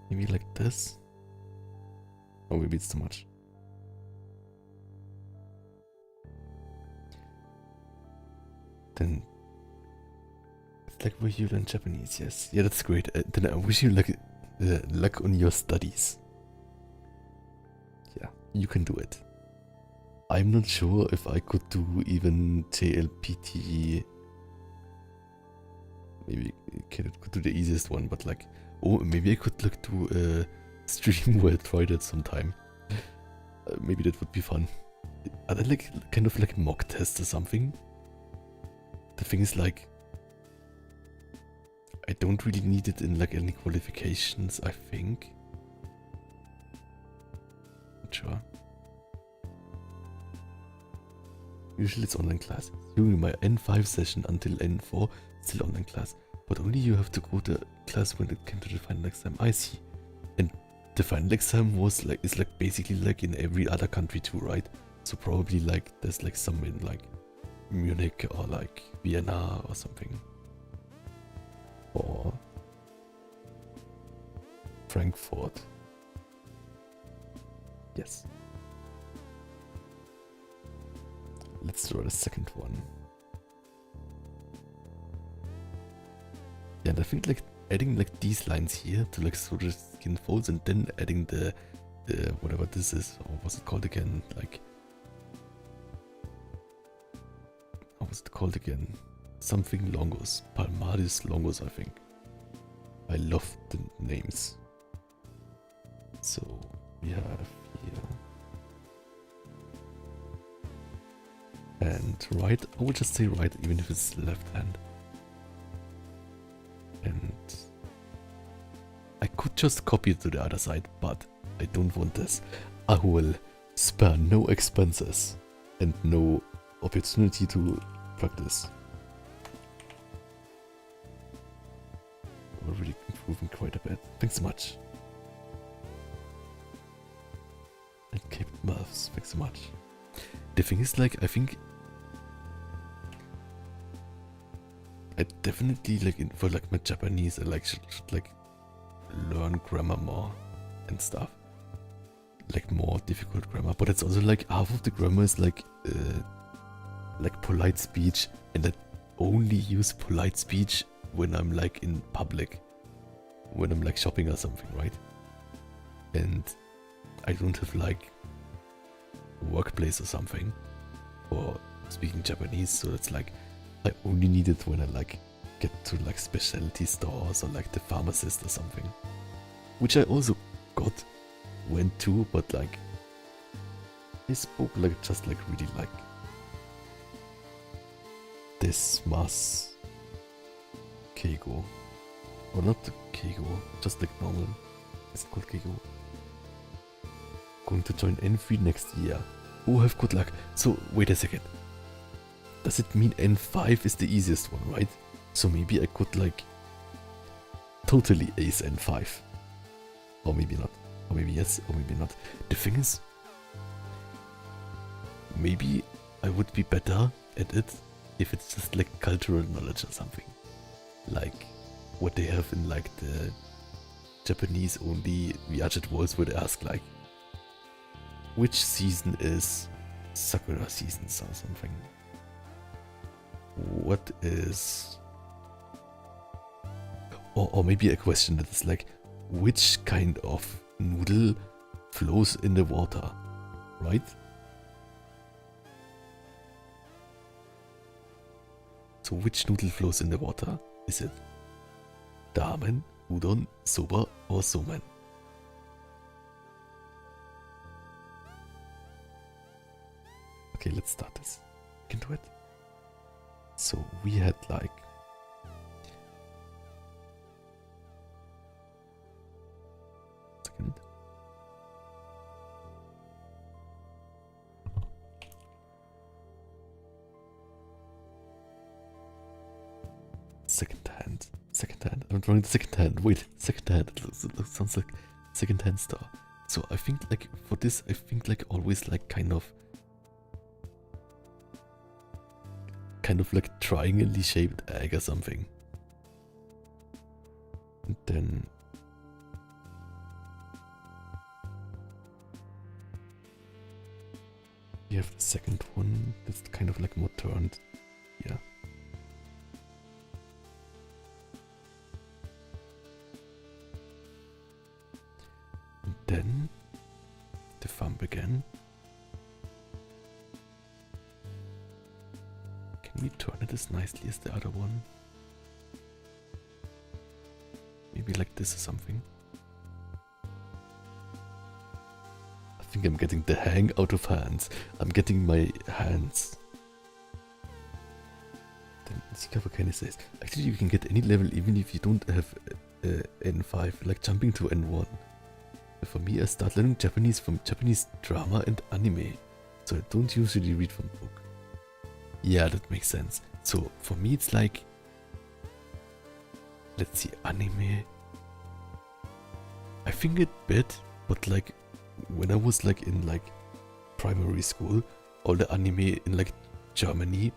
Maybe like this? Oh, maybe it's too much. Then it's like where you learn Japanese, yes. Yeah, that's great. Then I wish you luck on your studies. Yeah, you can do it. I'm not sure if I could do even JLPT. Maybe I could do the easiest one, but like, oh, maybe I could look to a stream where I tried it sometime. Maybe that would be fun. Are there like kind of like mock tests or something? The thing is like, I don't really need it in like any qualifications, I think. Not sure. Usually it's online class. During my N5 session until N4, still online class. But only you have to go to class when it came to the final exam. I see. And the final exam was like, it's like basically like in every other country too, right? So probably like there's like some in like Munich or like Vienna or something. Or Frankfurt. Yes. Let's draw the second one. Yeah, and I think like adding like these lines here to like sort of skin folds and then adding the whatever this is, or what's it called again? Like, what was it called again? Something longus. Palmaris longus, I think. I love the names. So we have here. And right, I will just say right, even if it's left hand. And I could just copy it to the other side, but I don't want this. I will spare no expenses and no opportunity to practice. We're really improving quite a bit. Thanks so much. And Cape Mouths, thanks so much. The thing is, like, I think I definitely like for like my Japanese, I like should like learn grammar more and stuff, like more difficult grammar. But it's also like half of the grammar is like polite speech, and I only use polite speech when I'm like in public, when I'm like shopping or something, right? And I don't have like workplace or something for speaking Japanese, so it's like I only need it when I like get to like specialty stores or like the pharmacist or something, which I also went to, but like I spoke like just like really like this mas keigo Or not Kego, just like normal. It's called Kego. Going to join N3 next year. Oh, have good luck. So, wait a second. Does it mean N5 is the easiest one, right? So maybe I could like totally ace N5. Or maybe not. Or maybe yes, or maybe not. The thing is, maybe I would be better at it if it's just like cultural knowledge or something. Like what they have in like the Japanese only Viaged Walls would ask like, which season is Sakura seasons or something? What is... Or maybe a question that is like, which kind of noodle flows in the water, right? So which noodle flows in the water? Is it ramen, udon, soba or somen? Okay, let's start this. We can do it. So we had like... Second. Second hand. Second hand. I'm drawing the second hand. Wait, second hand. It sounds like second hand star. So I think like for this, I think like always like kind of like triangularly shaped egg or something. And then you have the second one that's kind of like more turned. Yeah. And then the thumb again. Can we turn it as nicely as the other one? Maybe like this or something. I think I'm getting the hang out of hands. I'm getting my hands. Then Sikavakane says, actually you can get any level even if you don't have N5, like jumping to N1. For me, I start learning Japanese from Japanese drama and anime, so I don't usually read from book. Yeah, that makes sense. So for me it's like, let's see, anime. I think it bit, but like when I was like in like primary school, all the anime in like Germany,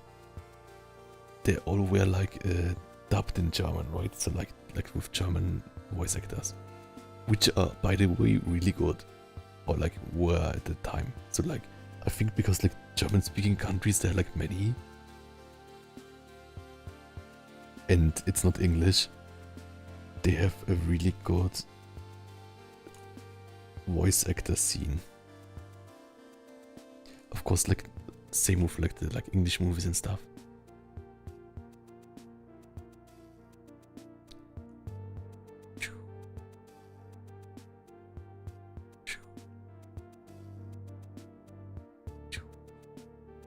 they all were like dubbed in German, right? So like with German voice actors, which are by the way really good, or like were at the time. So like I think because like German speaking countries, there are like many, and it's not English, they have a really good voice actor scene. Of course, like same with like the like English movies and stuff.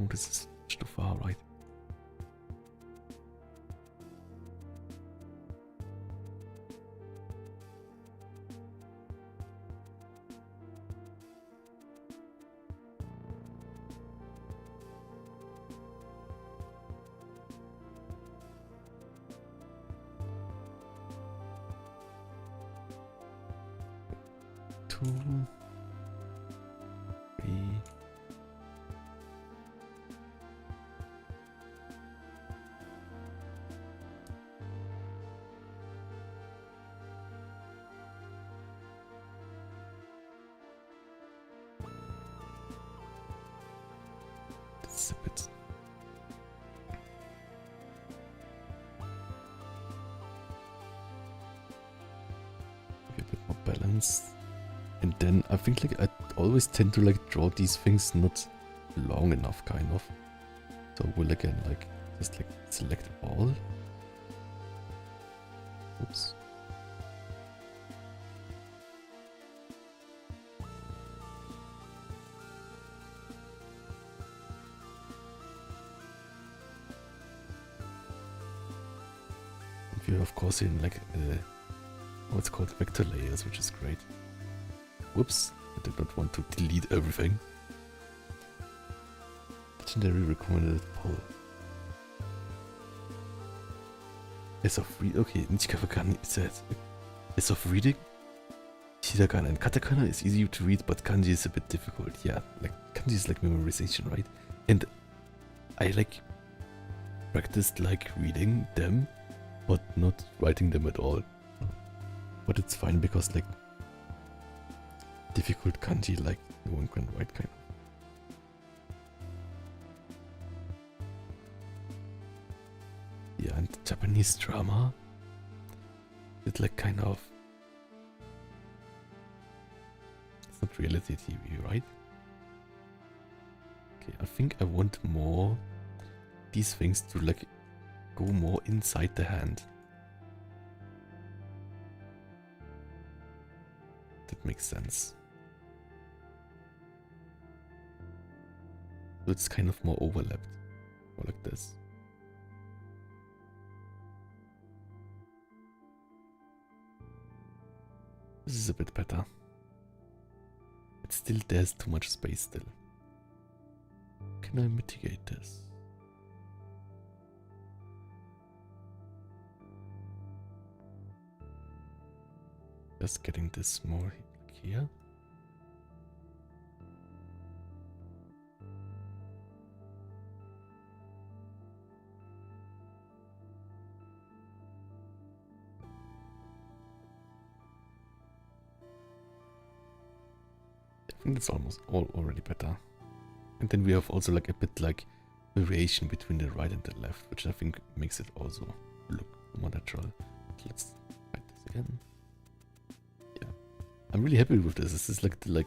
Oh, this is too far, right? Two, three. That's a bit. Okay, a bit more balanced. And then I think like I always tend to like draw these things not long enough, kind of. So we'll again like just like select all. Oops. If you're of course in like what's called vector layers, which is great. Whoops, I did not want to delete everything. Legendary recommended poll. As of okay, nicht Katakana is that. As of reading, Hiragana and Katakana is easy to read, but kanji is a bit difficult. Yeah, like kanji is like memorization, right? And I like practiced like reading them, but not writing them at all. But it's fine because like difficult kanji, like no one can write kind of. Yeah, and Japanese drama, it's like kind of, it's not reality TV, right? Okay, I think I want more these things to like go more inside the hand. That makes sense. So it's kind of more overlapped, or like this. This is a bit better. But still there's too much space still. Can I mitigate this? Just getting this more here. I think it's almost all already better. And then we have also like a bit like variation between the right and the left, which I think makes it also look more natural. Let's try this again. Yeah, I'm really happy with this. This is like the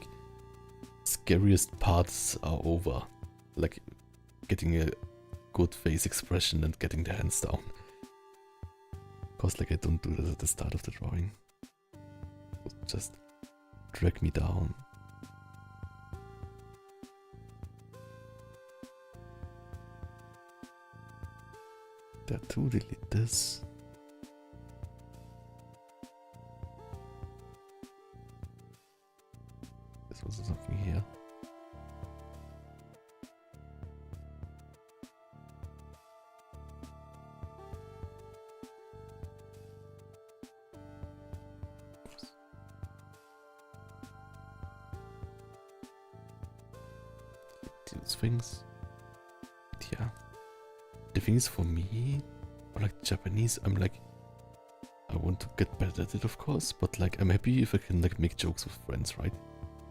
scariest parts are over. Like getting a good face expression and getting the hands down. Because like I don't do this at the start of the drawing. Just drag me down. That too, delete this. There's also something here. Oops. These things. Yeah. The thing is, for me, or like Japanese, I'm like, I want to get better at it, of course, but like I'm happy if I can like make jokes with friends, right?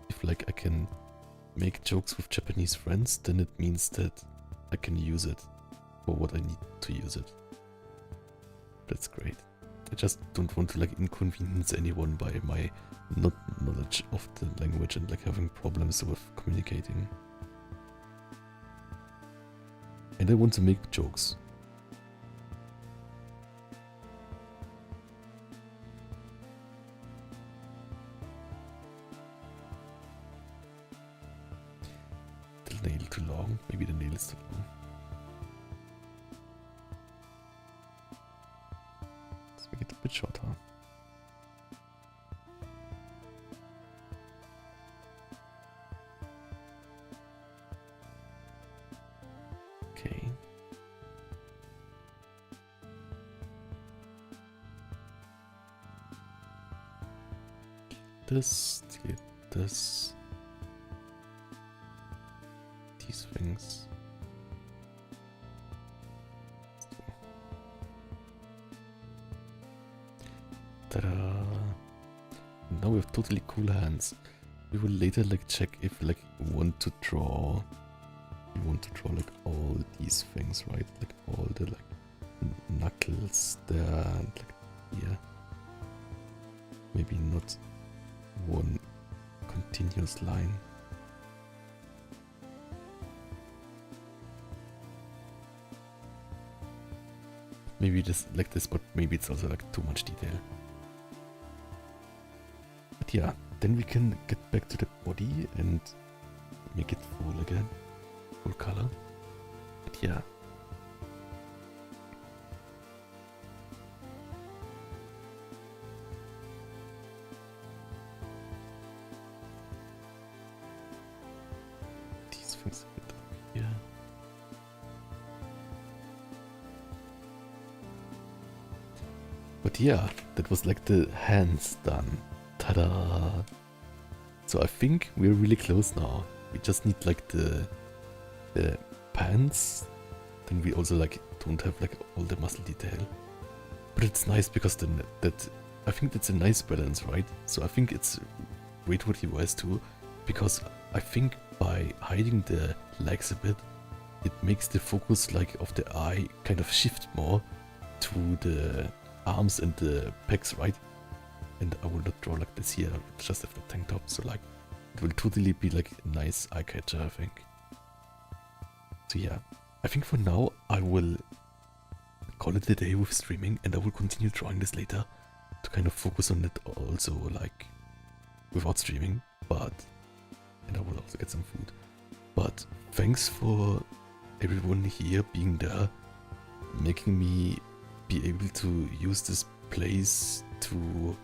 If like I can make jokes with Japanese friends, then it means that I can use it for what I need to use it. That's great. I just don't want to like inconvenience anyone by my not knowledge of the language and like having problems with communicating. And I want to make jokes. The nail too long? Maybe the nail is too long. Let's make it a bit shorter. Okay. This, delete this. These things. Ta-da! Now we have totally cool hands. We will later like check if like we want to draw. We want to draw like all these things, right? Like all the like knuckles there and like here. Maybe not one continuous line. Maybe just like this, but maybe it's also like too much detail. But yeah, then we can get back to the body and make it full again. Full color. But yeah. things a bit here. But yeah, that was like the hands done. Ta-da! So I think we're really close now. We just need like the pants. Then we also like don't have like all the muscle detail. But it's nice because then that I think that's a nice balance, right? So I think it's great what he wears too, because I think by hiding the legs a bit, it makes the focus like of the eye kind of shift more to the arms and the pecs, right? And I will not draw like this here, just have the tank top, so like it will totally be like a nice eye catcher, I think. So yeah, I think for now I will call it a day with streaming, and I will continue drawing this later to kind of focus on it also like without streaming, and I will also get some food. But thanks for everyone here being there, making me be able to use this place to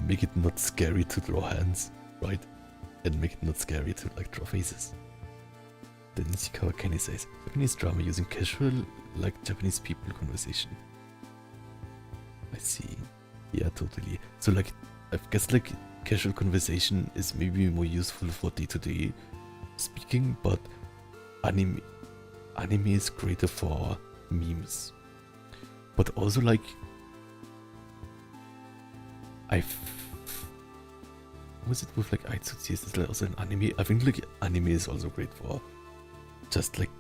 make it not scary to draw hands, right? And make it not scary to like draw faces. Then Nishikawa Kenny says, Japanese drama using casual, like Japanese people conversation. I see. Yeah, totally. So like, I guess like casual conversation is maybe more useful for day-to-day speaking, but anime is greater for memes. But also like, was it with like Aitsutsu? Is this like also an anime? I think like anime is also great for just like,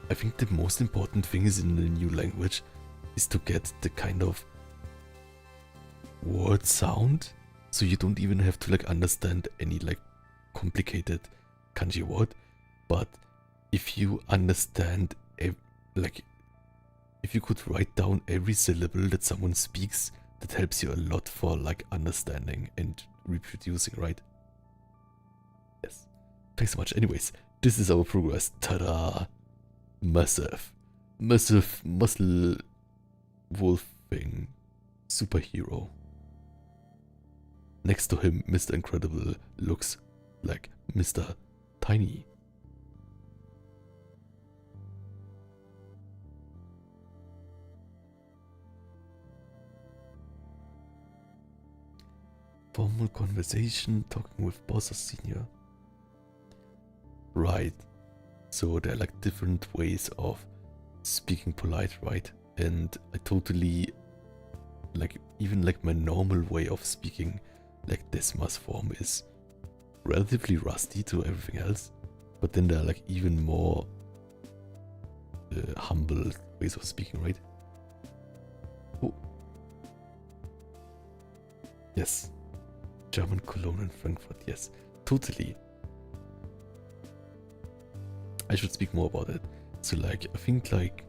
I think the most important thing is in the new language is to get the kind of word sound, so you don't even have to like understand any like complicated kanji word, but if you understand like if you could write down every syllable that someone speaks, that helps you a lot for like understanding and reproducing, right? Yes. Thanks so much. Anyways, this is our progress. Ta-da! Massive muscle wolfing superhero. Next to him, Mr. Incredible looks like Mr. Tiny. Formal conversation, talking with boss or senior. Right. So there are like different ways of speaking polite, right? And I totally like, even like my normal way of speaking, like Desma's form is relatively rusty to everything else. But then there are like even more humble ways of speaking, right? Oh. Yes. German Cologne in Frankfurt, yes. Totally. I should speak more about it. So like, I think like,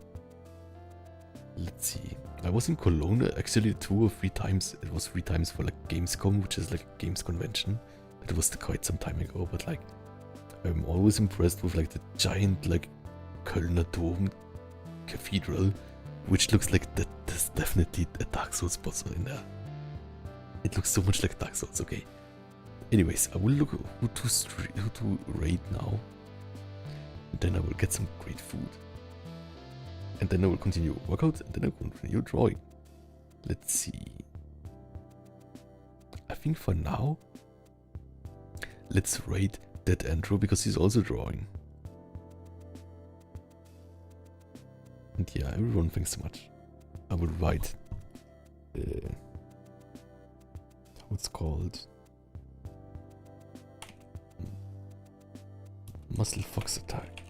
let's see. I was in Cologne actually 2 or 3 times. It was 3 times for like Gamescom, which is like a games convention. It was quite some time ago, but like, I'm always impressed with like the giant like Kölner Dom cathedral, which looks like that there's definitely a Dark Souls boss in there. It looks so much like Dark Souls, okay. Anyways, I will look who to raid now. And then I will get some great food. And then I will continue workout, and then I will continue drawing. Let's see. I think for now, let's raid that Andrew because he's also drawing. And yeah, everyone, thanks so much. I will write how it's called. Muscle Fox attack.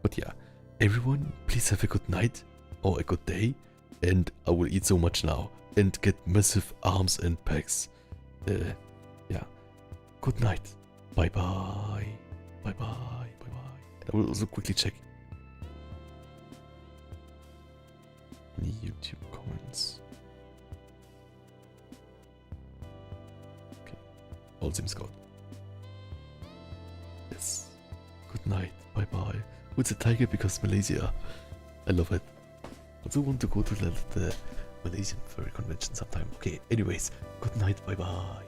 But yeah, everyone, please have a good night or a good day, and I will eat so much now and get massive arms and pecs. Yeah, good night. Bye bye. Bye bye. Bye bye. I will also quickly check any YouTube comments. Okay, all seems good. Yes. Good night. Bye bye. It's a tiger because Malaysia. I love it. I also want to go to the Malaysian furry convention sometime. Okay, anyways, good night. Bye bye.